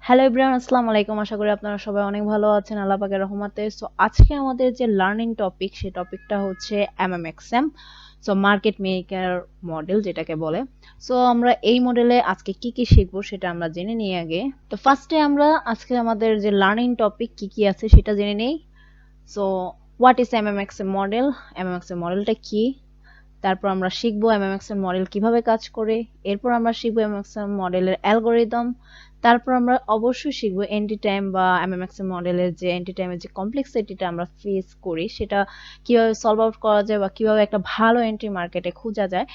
Hello everyone, আসসালামু আলাইকুম। আশা করি আপনারা সবাই অনেক ভালো আছেন আল্লাহ পাকের রহমতে। সো আজকে আমাদের যে লার্নিং টপিক, সেই টপিকটা হচ্ছে এমএমএক্সএম, সো মার্কেট মেকার মডেল যেটাকে বলে। সো আমরা এই মডেলে আজকে কি কি শিখবো সেটা আমরা জেনে নিই আগে। তো ফার্স্টে আমরা আজকে আমাদের যে লার্নিং টপিক কি কি আছে সেটা জেনে নেই। সো হোয়াট ইজ এমএমএক্সএম মডেল, এমএমএক্সএম মডেলটা কি, তারপর আমরা শিখবো এমএমএক্সএম মডেল কিভাবে কাজ করে, এরপর আমরা শিখবো এমএমএক্সএম মডেলের অ্যালগরিদম, তারপর আমরা অবশ্যই শিখবো এন্টি টাইম বা এমএমএক্সএম মডেলের যে এন্টি টাইমের যে কমপ্লেক্সিটিটা আমরা ফেস করি সেটা কিভাবে সলভ আউট করা যায় বা কিভাবে একটা ভালো এন্ট্রি মার্কেটে খোঁজা যায়।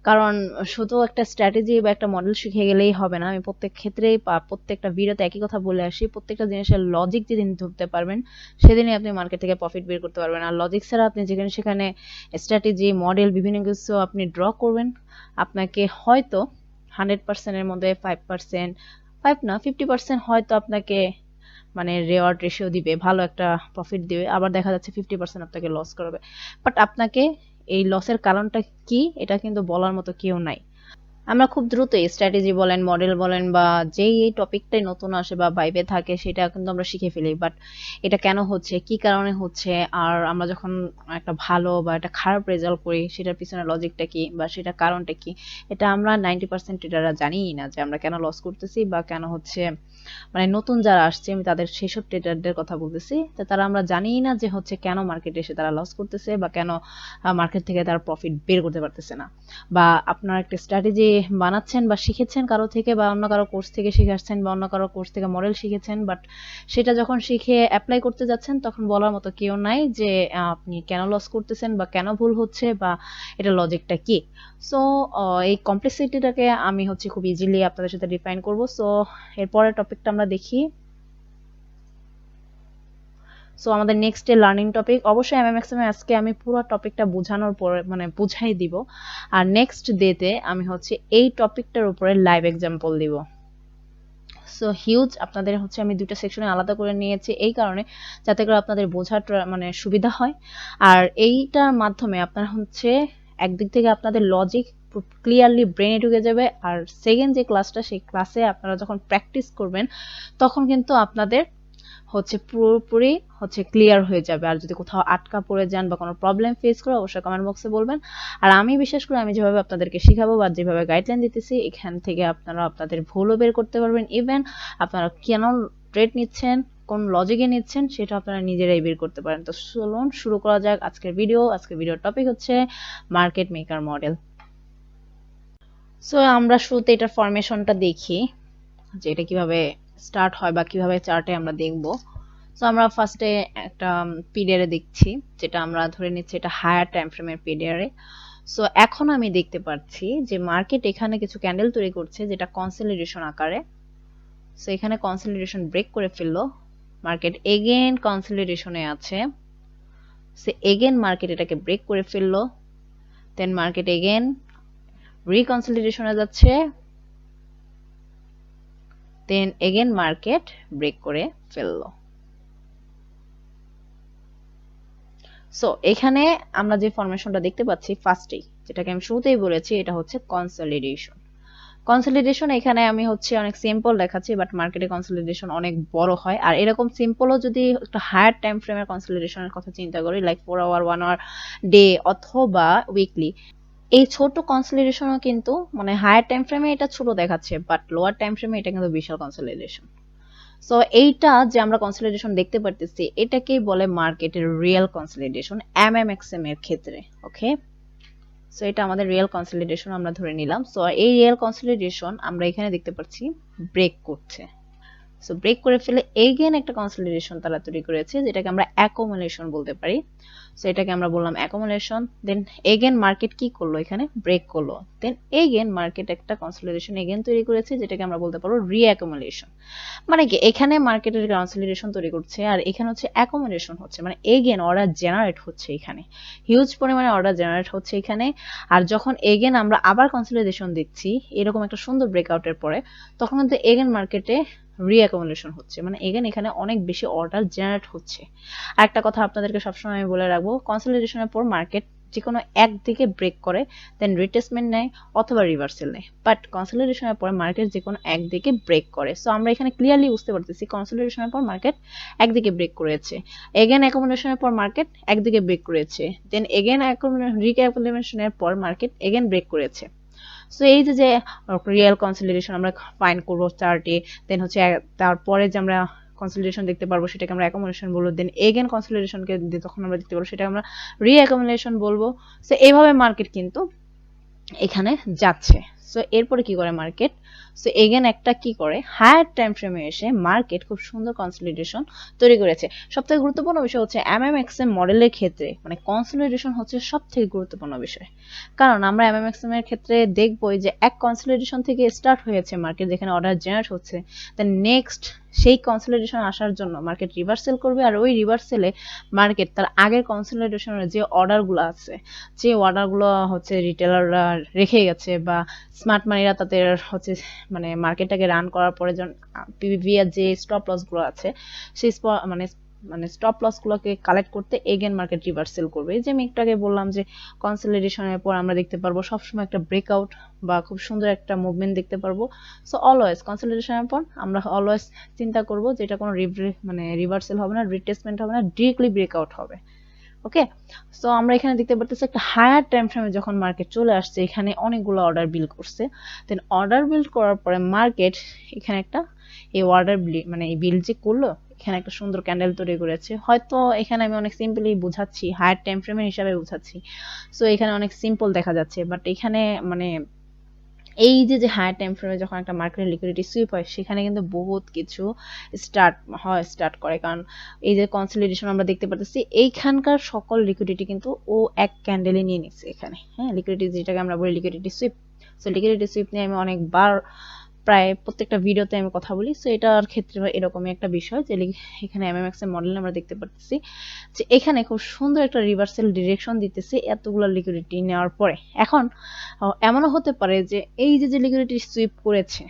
কারণ শুধু একটা স্ট্র্যাটেজি বা একটা মডেল শিখে গেলেই হবে না। আমি প্রত্যেক ক্ষেত্রেই বা প্রত্যেকটা ভিডিওতে একই কথা বলে আসি, প্রত্যেকটা জিনিসের লজিক যেদিন ধরতে পারবেন সেদিনই আপনি মার্কেট থেকে প্রফিট বের করতে পারবেন। আর লজিক ছাড়া আপনি যেখানে সেখানে স্ট্র্যাটেজি মডেল বিভিন্ন কিছু আপনি ড্র করবেন, আপনাকে হয়তো 100% এর মধ্যে 5%, 5 না 50% হয়তো আপনাকে মানে রেওয়ার্ড রেশিও দিবে, ভালো একটা প্রফিট দিবে, আবার দেখা যাচ্ছে 50% আপনাকে লস করবে। বাট আপনাকে এই লসের কারণটা কি এটা কিন্তু বলার মতো কেউ নাই। আমরা খুব দ্রুত স্ট্র্যাটেজি বলেন, মডেল বলেন বা যেই এই টপিকটাই নতুন আসে বা ভাইবে থাকে সেটা কিন্তু আমরা শিখে ফেলি। বাট এটা কেন হচ্ছে, কি কারণে হচ্ছে, আর আমরা যখন একটা ভালো বা একটা খারাপ রেজাল্ট করি সেটার পিছনে লজিকটা কি বা সেটার কারণটা কি, এটা আমরা 90% ট্রেডাররা জানিই না যে আমরা কেন লস করতেছি বা কেন হচ্ছে। মানে নতুন যারা আসছে আমি তাদের সেসব ট্রেডারদের কথা বলতেছি, তো তারা আমরা জানিই না যে হচ্ছে কেন মার্কেটে এসে তারা লস করতেছে বা কেন মার্কেট থেকে তারা প্রফিট বের করতে পারতেছে না। বা আপনার একটা স্ট্র্যাটেজি বানাচ্ছেন বা শিখেছেন কারো থেকে বা অন্য কারো কোর্স থেকে শিখে আসছেন বা অন্য কারো কোর্স থেকে মডেল শিখেছেন, বাট সেটা যখন শিখে অ্যাপ্লাই করতে যাচ্ছেন তখন বলার মতো কেউ নাই যে আপনি কেন লস করতেছেন বা কেন ভুল হচ্ছে বা এটা লজিকটা কি। সো এই কমপ্লেক্সিটিটাকে আমি হচ্ছে খুব ইজিলি আপনাদের সাথে ডিফাইন করব। সো এরপরের টপিকটা আমরা দেখি। সো আমাদের নেক্সট ডে লার্নিং টপিক, অবশ্যই এমএমএক্সএম এ আজকে আমি পুরো টপিকটা বোঝানোর পরে মানে বুঝাই দিব, আর নেক্সট ডেতে আমি হচ্ছে এই টপিকটার উপরে লাইভ এক্সাম্পল দিব। সো হিউজ আপনাদের হচ্ছে আমি দুটো সেকশনে আলাদা করে নিয়েছি এই কারণে যাতে করে আপনাদের বোঝার মানে সুবিধা হয়। আর এইটার মাধ্যমে আপনারা হচ্ছে একদিক থেকে আপনাদের লজিক ক্লিয়ারলি ব্রেনে ঢুকে যাবে, আর সেকেন্ড যে ক্লাসটা সেই ক্লাসে আপনারা যখন প্র্যাকটিস করবেন তখন কিন্তু আপনাদের হচ্ছে পুরোপুরি হচ্ছে ক্লিয়ার হয়ে যাবে। আর যদি কোথাও আটকা পড়ে যান বা কোনো প্রবলেম ফেস করে অবশ্যই কমেন্ট বক্সে বলবেন। আর আমি বিশেষ করে আমি যেভাবে আপনাদেরকে শিখাবো বা যেভাবে গাইডলাইন দিতেছি এখান থেকে আপনারা আপনাদের ভুলও বের করতে পারবেন। ইভেন আপনারা কেন ট্রেড নিচ্ছেন, কোন লজিকে নিচ্ছেন সেটা আপনারা নিজেরাই বের করতে পারেন। তো চলুন শুরু করা যাক আজকের ভিডিও। আজকের ভিডিওর টপিক হচ্ছে মার্কেট মেকার মডেল। সো আমরা শুরুতে এটার ফরমেশনটা দেখি যে এটা কিভাবে স্টার্ট হয় বা কিভাবে চার্টে আমরা দেখব। সো আমরা ফার্স্টে একটা পিরিয়ডে দেখছি, যেটা আমরা ধরে নিচ্ছি এটা হায়ার টাইম ফ্রেমের পিরিয়ডে। সো এখন আমি দেখতে পাচ্ছি যে মার্কেট এখানে কিছু ক্যান্ডেল তৈরি করছে যেটা কনসলিডেশন আকারে। সো এখানে কনসলিডেশন ব্রেক করে ফেললো, মার্কেট এগেন কনসলিডেশনে আছে। সো এগেন মার্কেট এটাকে ব্রেক করে ফেললো, দেন মার্কেট এগেন রিকনসলিডেশনে যাচ্ছে, দেন এগেন মার্কেট ব্রেক করে ফেললো। সো এখানে আমরা যে ফরমেশনটা দেখতে পাচ্ছি ফার্স্টেই, যেটাকে আমি শুরুতেই বলেছি, এটা হচ্ছে কনসলিডেশন। কনসলিডেশন এখানে আমি হচ্ছে অনেক সিম্পল দেখাচ্ছি, বাট মার্কেটে কনসলিডেশন অনেক বড় হয়। আর এরকম সিম্পলও যদি একটা হায়ার টাইম ফ্রেমের কনসলিডেশনের কথা চিন্তা করি, লাইক 4 আওয়ার, 1 আওয়ার, ডে অথবা উইকলি, এই ছোট কনসলিডেশনও কিন্তু মানে হায়ার টাইম ফ্রেমে এটা ছোট দেখাচ্ছে, বাট লোয়ার টাইম ফ্রেমে এটা কিন্তু বিশাল কনসলিডেশন। সো এইটা যে আমরা কনসলিডেশন দেখতে পারতেছি এটাকেই বলে মার্কেটের রিয়েল কনসলিডেশন এমএমএক্সএম এর ক্ষেত্রে। ওকে, সো এটা আমাদের রিয়েল কনসলিডেশন আমরা ধরে নিলাম। সো এই রিয়েল কনসলিডেশন আমরা এখানে দেখতে পাচ্ছি ব্রেক করছে। সো ব্রেক করে ফেলে এগেন একটা কনসলিডেশন তারা তৈরি করেছে যেটাকে আমরা অ্যাকুমুলেশন বলতে পারি। সো এটাকে আমরা বললাম অ্যাকুমুলেশন। দেন এগেন মার্কেট কি করলো, এখানে ব্রেক করলো, দেন এগেন মার্কেট একটা কনসলিডেশন এগেন তৈরি করেছে যেটাকে আমরা বলতে পারবো রিঅ্যাকুমুলেশন। মানে কি এখানে মার্কেটের কনসলিডেশন তৈরি করছে আর এখানে হচ্ছে অ্যাকুমুলেশন হচ্ছে, মানে এগেন অর্ডার জেনারেট হচ্ছে, এখানে হিউজ পরিমাণে অর্ডার জেনারেট হচ্ছে এখানে। আর যখন এগেন আমরা আবার কনসলিডেশন দেখছি এরকম একটা সুন্দর ব্রেকআউটের পরে, তখন কিন্তু এগেন মার্কেটে রিঅ্যাকুমুলেশন হচ্ছে, মানে এগেন এখানে অনেক বেশি অর্ডার জেনারেট হচ্ছে। আর একটা কথা আপনাদেরকে সবসময় আমি বলে রাখবো, কনসলিডেশনের পর মার্কেট যে কোনো একদিকে ব্রেক করে দেন রিটেসমেন্ট নেয় অথবা রিভার্সাল নেয়, বাট কনসলিডেশনের পর মার্কেট যে কোনো একদিকে ব্রেক করে। সো আমরা এখানে ক্লিয়ারলি বুঝতে পারতেছি কনসলিডেশনের পর মার্কেট একদিকে ব্রেক করেছে, এগেন অ্যাকোমোডেশনের পর মার্কেট একদিকে ব্রেক করেছে, দেন এগেন রিক্যাপিটুলেশনের পর মার্কেট এগেন ব্রেক করেছে। সো এই যে রিয়েল কনসলিডেশন আমরা ফাইন্ড করবো চার্টে, দেন হচ্ছে তারপরে যে আমরা কনসলিডেশন দেখতে পারবো সেটাকে আমরা অ্যাকোমোডেশন বলবো, দেন এগেন কনসলিডেশনকে যখন আমরা দেখতে পারবো সেটা আমরা রিঅ্যাকোমোডেশন বলবো। সো এইভাবে মার্কেট কিন্তু এখানে যাচ্ছে। সো এরপরে কি করে মার্কেট, সো এগেন একটা কি করে হায়ার টাইম ফ্রেমে এসে মার্কেট খুব সুন্দর কনসলিডেশন তৈরি করেছে। সবথেকে গুরুত্বপূর্ণ বিষয় হচ্ছে এমএমএক্সএম মডেলের ক্ষেত্রে মানে কনসলিডেশন হচ্ছে সবথেকে গুরুত্বপূর্ণ বিষয়, কারণ আমরা এমএমএক্সএম এর ক্ষেত্রে দেখবই যে এক কনসলিডেশন থেকে স্টার্ট হয়েছে মার্কেট, যেখানে অর্ডার জেনারেট হচ্ছে, দেন নেক্সট সেই কনসলিডেশন আসার জন্য মার্কেট রিভার্সাল করবে, আর ওই রিভার্সালে মার্কেট তার আগের কনসলিডেশনের যে অর্ডারগুলো আছে, যে অর্ডারগুলো হচ্ছে রিটেলাররা রেখে গেছে বা স্মার্ট মানিরা তাদের হচ্ছে মানে মার্কেটটাকে রান করার পরে যখন পিভি এর যে স্টপ লস গুলো আছে সেই মানে মানে স্টপ লস গুলোকে কালেক্ট করতে এগেন মার্কেট রিভার্সাল করবে। যে আমি একটু আগে বললাম যে কনসলিডেশনের পর আমরা দেখতে পারবো সবসময় একটা ব্রেকআউট বা খুব সুন্দর একটা মুভমেন্ট দেখতে পারবো। সো অলওয়েজ কনসলিডেশনের পর আমরা অলওয়েজ চিন্তা করব যে এটা কোনো মানে রিভার্সাল হবে না, রিটেসমেন্ট হবে না, ডিরেক্টলি ব্রেকআউট হবে। ওকে, সো আমরা এখানে দেখতে পারতেছি একটা হায়ার টাইম ফ্রেমে যখন মার্কেট চলে আসছে, এখানে অনেকগুলো অর্ডার বিল্ড করছে, দেন অর্ডার বিল্ড করার পরে মার্কেট এখানে একটা এই অর্ডার মানে এই বিল্ড যে করলো এখানে একটা সুন্দর ক্যান্ডেল তৈরি করেছে। হয়তো এখানে আমি অনেক সিম্পলি বুঝাচ্ছি, হায়ার টাইম ফ্রেমের হিসাবে বুঝাচ্ছি, সো এখানে অনেক সিম্পল দেখা যাচ্ছে, বাট এখানে মানে এই যে হায়ার টাইম ফ্রেমে যখন একটা মার্কেটের লিকুইডিটি সুইপ হয় সেখানে কিন্তু বহুত কিছু স্টার্ট করে, কারণ এই যে কনসলিডেশন আমরা দেখতে পাচ্ছি এইখানকার সকল লিকুইডিটি কিন্তু ও এক ক্যান্ডেলে নিয়ে নিচ্ছে এখানে। হ্যাঁ, লিকুইডিটি যেটাকে আমরা বলি liquidity sweep. So liquidity sweep নিয়ে আমি অনেকবার প্রায় প্রত্যেকটা ভিডিওতে আমি কথা বলি। সো এটার ক্ষেত্রে এরকমই একটা বিষয় যে এখানে এমএমএক্স এর মডেল আমরা দেখতে পাচ্ছি যে এখানে খুব সুন্দর একটা রিভার্সাল ডিরেকশন দিতেছে এতগুলো লিকুইডিটি নেওয়ার পরে। এখন এমনও হতে পারে যে এই যে লিকুইডিটি সুইপ করেছে,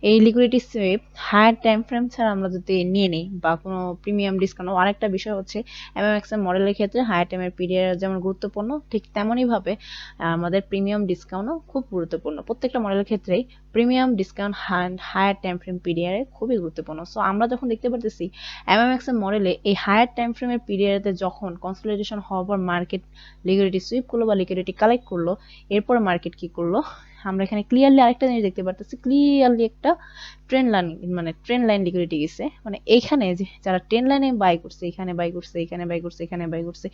এই liquidity sweep higher time frame ছাড়া আমরা যদি নিয়ে নিই বা কোনো প্রিমিয়াম ডিসকাউন্ট, আরেকটা বিষয় হচ্ছে এমএমএক্স এর মডেলের ক্ষেত্রে হায়ার টাইমের পিরিয়ড যেমন গুরুত্বপূর্ণ ঠিক তেমনই ভাবে আমাদের প্রিমিয়াম ডিসকাউন্টও খুব গুরুত্বপূর্ণ। প্রত্যেকটা মডেলের ক্ষেত্রেই premium discount higher time frame পিরিয়ডে খুবই গুরুত্বপূর্ণ। সো আমরা যখন দেখতে পারতেছি এমএমএক্স এর মডেলে এই হায়ার টাইম ফ্রেমের পিরিয়ডে যখন কনসলিডেশন হওয়ার পর মার্কেট লিকুইডিটি সুইপ করলো বা লিকুইডিটি কালেক্ট করলো, এরপর মার্কেট কি করলো আমরা এখানে ক্লিয়ারলি আরেকটা জিনিস দেখতে পারতেছি, ক্লিয়ারলি একটা ট্রেন্ড লাইন মানে ট্রেন্ড লাইন লিকুইডিটি গেছে, মানে এইখানে যে যারা ট্রেন্ড লাইনে বাই করছে এখানে বাই করছে, এখানে বাই করছে, এখানে বাই করছে,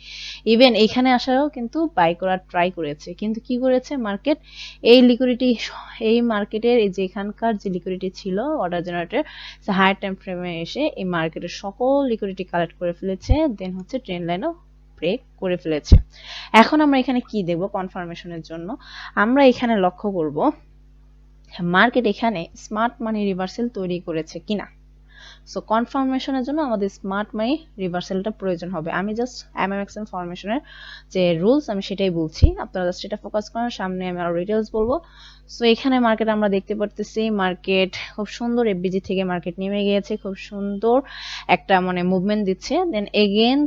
ইভেন এইখানে আসারও কিন্তু বাই করার ট্রাই করেছে, কিন্তু কি করেছে মার্কেট এই লিকুইডিটি এই মার্কেটের এই যে এখানকার যে লিকুইডিটি ছিল অর্ডার জেনারেটর হায়ার টাইম ফ্রেমে এসে এই মার্কেটের সকল লিকুইডিটি কালেক্ট করে ফেলেছে, দেন হচ্ছে ট্রেন্ড লাইনও ব্রেক করে ফেলেছে। এখন আমরা এখানে কি দেখব কনফার্মেশনের জন্য, আমরা এখানে লক্ষ্য করব মার্কেট এখানে স্মার্ট মানি রিভার্সাল তৈরি করেছে কিনা। সো কনফার্মেশনের জন্য আমাদের স্মার্ট মানি রিভার্সালটা প্রয়োজন হবে। আমি জাস্ট এমএমএক্সএম ফরমেশনের যে রুলস আমি সেটাই বলছি, আপনারা জাস্ট এটা ফোকাস করেন, সামনে আমি আরো ডিটেইলস বলবো। সো এখানে মার্কেট আমরা দেখতে পারতেছি মার্কেট খুব সুন্দর এফবিজি থেকে মার্কেট নেমে গিয়েছে, খুব সুন্দর একটা মানে মুভমেন্ট দিচ্ছে, দেন এগেন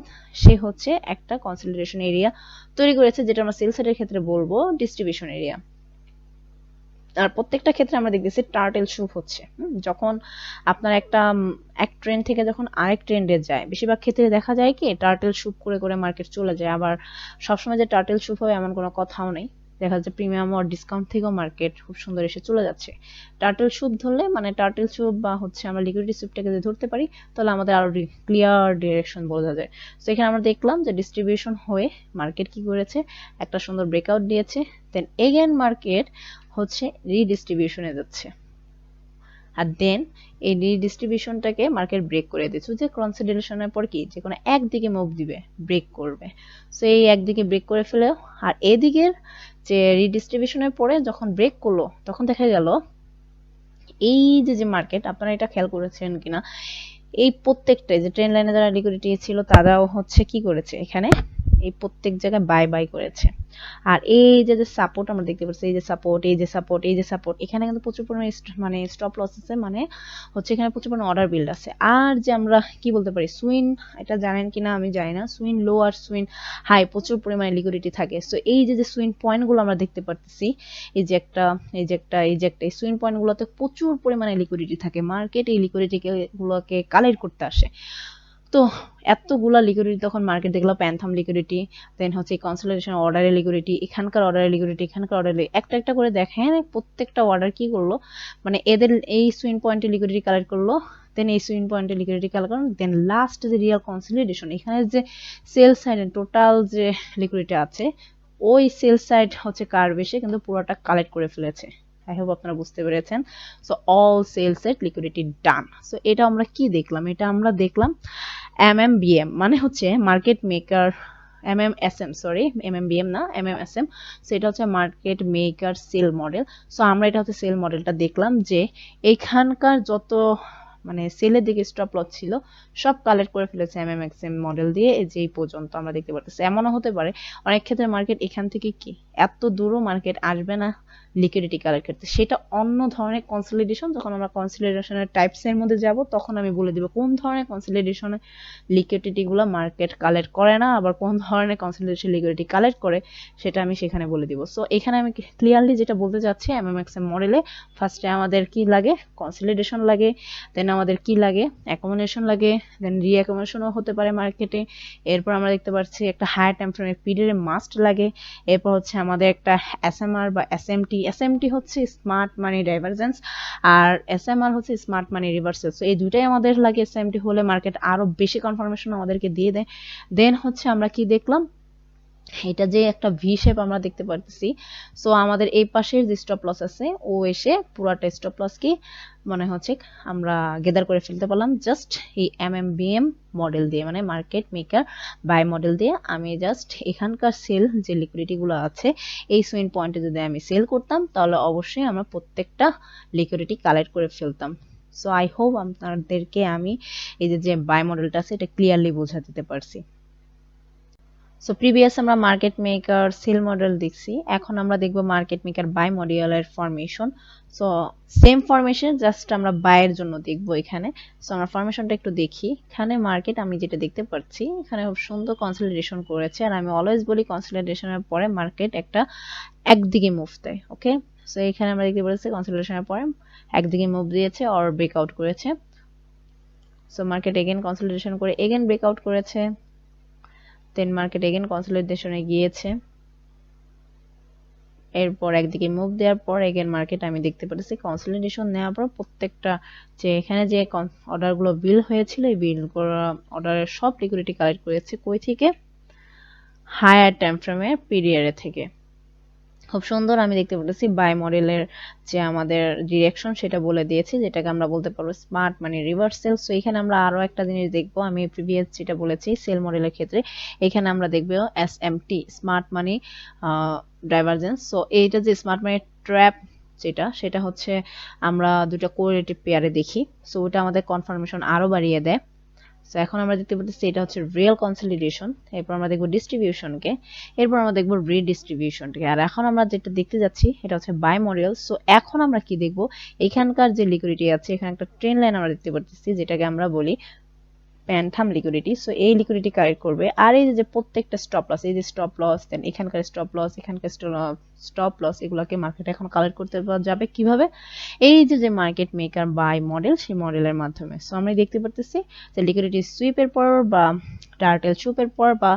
সে হচ্ছে একটা কনসলিডেশন এরিয়া তৈরি করেছে, যেটা আমরা সেল সাইডের ক্ষেত্রে বলবো ডিস্ট্রিবিউশন এরিয়া। আর প্রত্যেকটা ক্ষেত্রে আমরা দেখতেছি টার্টেল শুট হচ্ছে। যখন আপনার এক ট্রেন্ড থেকে যখন আরেক ট্রেন্ডে যায়, বেশিরভাগ ক্ষেত্রে দেখা যায় কি টার্টেল শুট করে করে মার্কেট চলে যায়। আবার সবসময় যে টার্টেল শুট হবে এমন কোনো কথাও নেই, দেখা যাচ্ছে প্রিমিয়াম আর ডিসকাউন্ট থেকেও মার্কেট খুব সুন্দর এসে চলে যাচ্ছে। টার্টেল শুট ধরলে মানে টার্টেল শুট বা হচ্ছে আমরা লিকুইডিটি শুটটাকে যদি ধরতে পারি তাহলে আমাদের আরো ক্লিয়ার ডিরেকশন বোঝা যায়। তো এখানে আমরা দেখলাম যে ডিস্ট্রিবিউশন হয়ে মার্কেট কি করেছে একটা সুন্দর ব্রেকআউট দিয়েছে, দেন এগেন মার্কেট হচ্ছে রিডিস্ট্রিবিউশনে যাচ্ছে, আর দেন এই রিডিস্ট্রিবিউশনটাকে মার্কেট ব্রেক করে দিচ্ছে, যে কনসলিডেশনের পর কি যে কোনো একদিকে মুভ দিবে ব্রেক করবে। সো এই একদিকে ব্রেক করে ফেলে, আর এদিকের যে রিডিস্ট্রিবিউশনের পরে যখন ব্রেক করলো তখন দেখা গেল এই যে মার্কেট, আপনারা এটা খেয়াল করেছেন কিনা, এই প্রত্যেকটাই যে ট্রেন্ড লাইনে যারা লিকুইডিটি ছিল তারাও হচ্ছে কি করেছে এখানে এই প্রত্যেক জায়গায় বাই বাই করেছে। আর এই যে যে সাপোর্ট আমরা দেখতে পাচ্ছি, এই যে সাপোর্ট, এই যে সাপোর্ট, এই যে সাপোর্ট, এখানে কিন্তু প্রচুর পরিমাণে মানে স্টপ লস আছে, মানে হচ্ছে এখানে প্রচুর পরিমাণে অর্ডার বিল্ড আছে। আর যে আমরা কি বলতে পারি, সুইন, এটা জানেন কিনা আমি জানি না, সুইন লো আর সুইন হাই প্রচুর পরিমাণে লিকুইডিটি থাকে। সো এই যে যে সুইন পয়েন্টগুলো আমরা দেখতে পাচ্ছি, এই যে একটা, এই যে একটা, এই যে একটা, এই সুইন পয়েন্টগুলোতে প্রচুর পরিমাণে লিকুইডিটি থাকে। মার্কেট এই লিকুইডিটি গুলোকে কালেক্ট করতে আসে। তো এতগুলা লিকুইডিটি তখন মার্কেট দেখলো, প্যান্থাম লিকুইডিটি, দেন হচ্ছে কনসলিডেশন অর্ডারের লিকুইডিটি, এখানকার অর্ডারের লিকুইডিটি, এখানকার অর্ডারে, একটা একটা করে দেখেন প্রত্যেকটা অর্ডার কি করলো, মানে এদের এই সুইং পয়েন্টে লিকুইডিটি কালেক্ট করলো, দেন এই সুইং পয়েন্টে লিকুইডিটি কালেক্ট করলো, দেন লাস্ট যে রিয়াল কনসলিডেশন, এখানে যে সেল সাইডে টোটাল যে লিকুইডিটি আছে, ওই সেল সাইড হচ্ছে কার্ভ এসে কিন্তু পুরোটা কালেক্ট করে ফেলেছে। আই হোপ আপনারা বুঝতে পেরেছেন। So all sell set liquidity done. So এটা আমরা কি দেখলাম, এটা আমরা দেখলাম MMBM, মানে হচ্ছে market maker, MMSM, sorry MMBM না, MMSM। সো এটা হচ্ছে market maker sell model. So আমরা এটা হচ্ছে সেল মডেলটা দেখলাম যে এইখানকার যত মানে সেলের দিকে স্টপ লস ছিল সব কালেক্ট করে ফেলেছে MMXM মডেল দিয়ে, এই যে এই পর্যন্ত আমরা দেখতে পাচ্ছি। এমনও হতে পারে অনেক ক্ষেত্রে মার্কেট এখান থেকে কি এত দূরও মার্কেট আসবে না লিকুইডিটি কালেক্ট করতে, সেটা অন্য ধরনের কনসলিডেশন। যখন আমরা কনসলিডেশনের টাইপস এর মধ্যে যাব তখন আমি বলে দিব কোন ধরনের কনসলিডেশনে লিকুইডিটি গুলো মার্কেট কালেক্ট করে না, আবার কোন ধরনের কনসলিডেশন লিকুইডিটি কালেক্ট করে সেটা আমি সেখানে বলে দিব। সো এখানে আমি ক্লিয়ারলি যেটা বলতে চাচ্ছি, MMXM মডেলে ফার্স্টে আমাদের কি লাগে, কনসলিডেশন লাগে, দেন আমাদের কি লাগে, অ্যাকোমোডেশন লাগে, দেন রিঅ্যাকোমোডেশনও হতে পারে মার্কেটে। এরপর আমরা দেখতে পাচ্ছি একটা হায়ার টাইম ফ্রেমের পিরিয়ডে মাস্ট লাগে। এরপর হচ্ছে আমাদের একটা SMR বা SMT হচ্ছে স্মার্ট মানি ডাইভারজেন্স, আর SMR হচ্ছে স্মার্ট মানি রিভার্সাল। সো এই দুইটাই আমাদের লাগে। SMT হলে মার্কেট আরো বেশি কনফার্মেশন আমাদেরকে দিয়ে দেয়। দেন হচ্ছে আমরা কি দেখলাম, এটা যে একটা ভি শেপ আমরা দেখতে পাচ্ছি। সো আমাদের এই পাশের যে স্টপ লস আছে ও এসে পুরাটা স্টপ লস কি মনে হচ্ছে আমরা গেদার করে ফেলতে পারলাম জাস্ট এই MMBM মডেল দিয়ে, মানে মার্কেট মেকার বাই মডেল দিয়ে। আমি জাস্ট এখানকার সেল যে লিকুইডিটি গুলো আছে এই সুইং পয়েন্টে যদি আমি সেল করতাম তাহলে অবশ্যই আমরা প্রত্যেকটা লিকুইডিটি কালেক্ট করে ফেলতাম। সো আই হোপ আপনাদেরকে আমি এই যে বাই মডেলটা আছে এটা ক্লিয়ারলি বোঝাতে দিতে পারছি। সো প্রিভিয়াস আমরা মার্কেট মেকার সেল মডেল দেখছি, এখন আমরা দেখব মার্কেট মেকার বাই মডেলের formation. So same formation just আমরা বাইয়ের জন্য দেখব এখানে। সো আমরা ফরমেশনটা একটু দেখি। এখানে মার্কেট আমি যেটা দেখতে পাচ্ছি এখানে খুব সুন্দর কনসলিডেশন করেছে, আর আমি অলওয়েজ বলি কনসলিডেশনের পরে মার্কেট একটা একদিকে মুভ দেয়। ওকে, সো এখানে আমরা দেখতে পাচ্ছি কনসলিডেশনের পরে একদিকে মুভ দিয়েছে অর ব্রেকআউট করেছে। সো মার্কেট এগেন কনসলিডেশন করে এগেন ব্রেকআউট করেছে, দেন মার্কেট এগেন কনসলিডেশনে গিয়েছে, এরপর একদিকে মুভ দেওয়ার পর এগেন মার্কেট আমি দেখতে পাচ্ছি কনসলিডেশন নেওয়ার পর প্রত্যেকটা যে এখানে যে অর্ডারগুলো বিল হয়েছিল এই বিল করা অর্ডারের সব লিকুইডিটি কালেক্ট করেছে কই থেকে, হায়ার টাইম ফ্রেমের পিরিয়ডে থেকে। খুব সুন্দর আমি দেখতে পাচ্ছি বাই মডেলের যে আমাদের ডিরেকশন সেটা বলে দিয়েছি, যেটাকে আমরা বলতে পারবো স্মার্ট মানি রিভার্সাল। সো এখানে আমরা আরো একটা জিনিস দেখবো, আমি প্রিভিয়াস যেটা বলেছি সেল মডেলের ক্ষেত্রে এখানে আমরা দেখবো SMT smart money divergence. So এইটা যে স্মার্ট মানি ট্র্যাপ যেটা সেটা হচ্ছে আমরা দুটো কোরিলেটিভ পেয়ারে দেখি। সো ওটা আমাদের কনফার্মেশন আরো বাড়িয়ে দেয়। সো এখন আমরা দেখতে পাচ্ছি এটা হচ্ছে রিয়েল কনসলিডেশন, এরপর আমরা দেখব ডিস্ট্রিবিউশনকে, এরপর আমরা দেখব রিডিস্ট্রিবিউশনকে, আর এখন আমরা যেটা দেখতে যাচ্ছি এটা হচ্ছে বাই মডেল। সো এখন আমরা কি দেখব, এখানকার যে লিকুইডিটি আছে এখানে একটা ট্রেন্ড লাইন আমরা দেখতে পাচ্ছি যেটাকে আমরা বলি প্যান্থাম লিকুইডিটি। সো এই লিকুইডিটি কালেক্ট করবে, আর এই যে প্রত্যেকটা স্টপ লস, এই যে স্টপ লস, দেন এখানকার স্টপ লস, এখানকার স্টপ লস, এগুলোকে মার্কেট এখন কালেক্ট করতে যাবে কিভাবে, এই যে মার্কেট মেকার বাই মডেল সেই মডেলের মাধ্যমে। সো আমরা দেখতে পাচ্ছি যে লিকুইডিটি সুইপের পর বা টার্টেল সুপের পর বা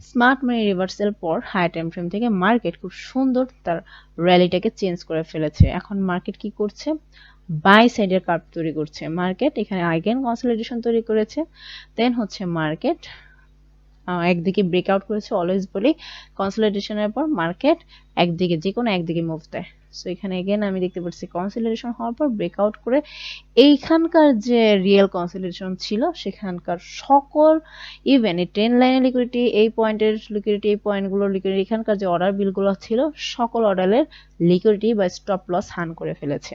স্মার্ট মানি রিভার্সাল পর হাই টাইম ফ্রেম থেকে মার্কেট খুব সুন্দর তার র্যালিটাকে চেঞ্জ করে ফেলেছে। এখন মার্কেট কি করছে, বাই সাইডের কার্ভ তৈরি করছে মার্কেট, এখানে আইগেন কনসলিডেশন তৈরি করেছে, দেন হচ্ছে মার্কেট একদিকে ব্রেকআউট করেছে। অলওয়েজ বলি কনসলিডেশনের পর মার্কেট একদিকে যে কোনো একদিকে মুভ দেয়। সো এখানে এগেন আমি দেখতে পাচ্ছি কনসলিডেশন হওয়ার পর ব্রেকআউট করে এইখানকার যে রিয়েল কনসলিডেশন ছিল সেখানকার সকল ইভেন এই ট্রেন্ড লাইনের লিকুইডিটি, এই পয়েন্টের লিকুইডিটি, এই পয়েন্টগুলোর লিকুইডিটি, এখানকার যে অর্ডার বিলগুলো ছিল সকল অর্ডারের লিকুইডিটি বা স্টপ লস হান করে ফেলেছে।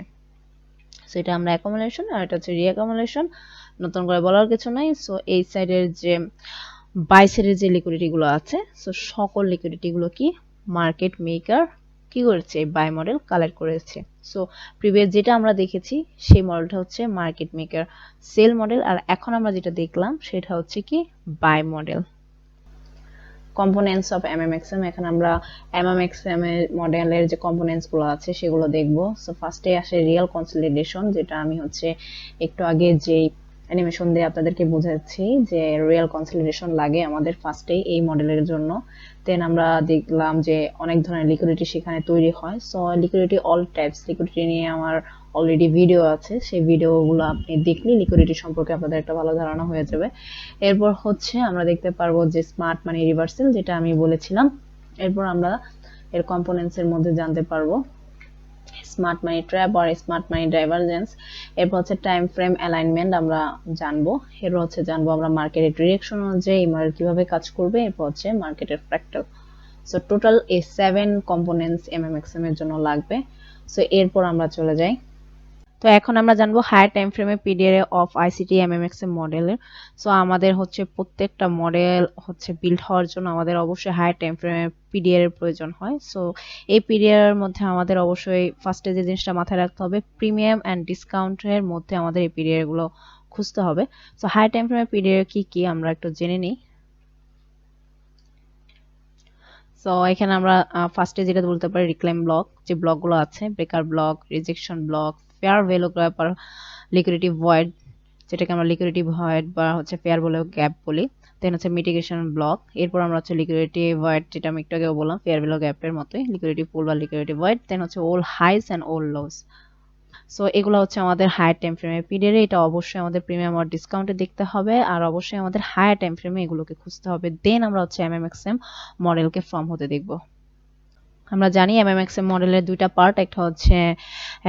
সো এটা আমরা অ্যাকুমুলেশন, আর এটা হচ্ছে রিঅ্যাকুমুলেশন, নতুন করে বলার কিছু নাই। সো এই সাইডের যে বাইসের যে লিকুইডিটি গুলো আছে, সো সকল লিকুইডিটি গুলো কি মার্কেট মেকার কি করেছে, বাই মডেল কালেক্ট করেছে। সো প্রিভিয়াস যেটা আমরা দেখেছি সেই মডেলটা হচ্ছে মার্কেট মেকার সেল মডেল, আর এখন আমরা যেটা দেখলাম সেটা হচ্ছে কি বাই মডেল। কম্পোনেন্টস অফ এমএমএক্সএম, এখন আমরা এমএমএক্সএম এর মডেলের যে কম্পোনেন্টস গুলো আছে সেগুলো দেখব। সো ফার্স্টে আসে রিয়েল কনসলিডেশন, যেটা আমি হচ্ছে একটু আগে যে অ্যানিমেশন দিয়ে আপনাদেরকে বোঝাচ্ছি যে রিয়েল কনসলিডেশন লাগে আমাদের ফার্স্টেই এই মডেলের জন্য। দেন আমরা দেখলাম যে অনেক ধরনের লিকুইডিটি সেখানে তৈরি হয়। So liquidity all types liquidity নিয়ে আমার অলরেডি ভিডিও আছে, সেই ভিডিওগুলো আপনি দেখলে লিকুইডিটি সম্পর্কে আপনাদের একটা ভালো ধারণা হয়ে যাবে। এরপর হচ্ছে আমরা দেখতে পারবো যে স্মার্ট মানি রিভার্সাল, যেটা আমি বলেছিলাম। এরপর আমরা এর কম্পোনেন্টস এর মধ্যে জানতে পারবো স্মার্ট মানি ট্র্যাপ আর স্মার্ট মানি ডাইভারজেন্স। এরপর হচ্ছে টাইম ফ্রেম অ্যালাইনমেন্ট আমরা জানবো। এরপর হচ্ছে জানবো আমরা মার্কেটের ডিরেকশন অনুযায়ী এই মডেল কিভাবে কাজ করবে। এরপর হচ্ছে মার্কেটের ফ্র্যাক্টাল। সো টোটাল এই 7 কম্পোনেন্টস এমএমএক্সএম এর জন্য লাগবে। সো এরপর আমরা চলে যাই। তো এখন আমরা জানবো হায়ার টাইম ফ্রেমে পিডিএর অফ আইসিটি এমএমএক্সএম মডেলের। সো আমাদের হচ্ছে প্রত্যেকটা মডেল হচ্ছে বিল্ড হওয়ার জন্য আমাদের অবশ্যই হায়ার টাইম ফ্রেমে পিডিএর এর প্রয়োজন হয়। সো এই পিডিএর এর মধ্যে আমাদের অবশ্যই ফার্স্টে যে জিনিসটা মাথায় রাখতে হবে, প্রিমিয়াম অ্যান্ড ডিসকাউন্টের মধ্যে আমাদের এই পিডিএর গুলো খুঁজতে হবে। সো হায়ার টাইম ফ্রেমে পিডিএর কি কি আমরা একটু জেনে নিই। সো এখানে আমরা ফার্স্টে যেটা বলতে পারি রিক্লেম ব্লক, যে ব্লকগুলো আছে breaker block, rejection block, fair value gap আর লিকুইডিটি ভয়েড, যেটাকে আমরা লিকুইডিটি ভয়েড বা হচ্ছে ফেয়ার ভ্যালু গ্যাপ বলি। দেন হচ্ছে মিটিগেশন ব্লক। এরপর আমরা হচ্ছে লিকুইডিটি ভয়েড, যেটা আমি একটু আগে বললাম ফেয়ার ভ্যালু গ্যাপের মতোই লিকুইডিটি পুল বা লিকুইডিটি ভয়েড। দেন হচ্ছে all highs and all lows. So এগুলো হচ্ছে আমাদের হায়ার টাইম ফ্রেমে পিরিয়ডে, এটা অবশ্যই আমাদের প্রিমিয়াম আর ডিসকাউন্টে দেখতে হবে, আর অবশ্যই আমাদের হায়ার টাইম ফ্রেমে এগুলোকে খুঁজতে হবে। দেন আমরা হচ্ছে এমএমএক্সএম মডেলকে ফর্ম হতে দেখব। আমরা জানি এমএমএক্সএম মডেলের দুইটা পার্ট, একটা হচ্ছে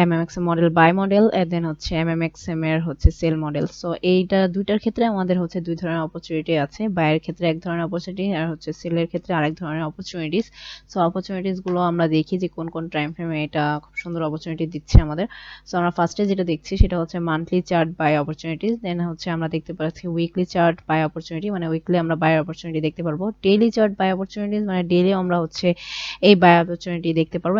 এমএমএক্সএম মডেল বাই মডেল, দেন হচ্ছে এমএমএক্সএম এর হচ্ছে সেল মডেল। সো এইটা দুইটার ক্ষেত্রে আমাদের হচ্ছে দুই ধরনের অপরচুনিটি আছে, বাইয়ের ক্ষেত্রে এক ধরনের অপরচুনিটি আর হচ্ছে সেলের ক্ষেত্রে আরেক ধরনের অপরচুনিটিস। সো অপরচুনিটিস গুলো আমরা দেখি যে কোন কোন টাইম ফ্রেমে এটা খুব সুন্দর অপরচুনিটি দিচ্ছে আমাদের। সো আমরা ফার্স্টে যেটা দেখছি সেটা হচ্ছে মান্থলি চার্ট বাই অপরচুনিটিস। দেন হচ্ছে আমরা দেখতে পাচ্ছি উইকলি চার্ট বাই অপরচুনিটি, মানে উইকলি আমরা বাই অপরচুনিটি দেখতে পারবো। ডেইলি চার্ট বাই অপরচুনিটিস, মানে ডেইলি আমরা হচ্ছে এই বাই অপরচুনিটি দেখতে পারবো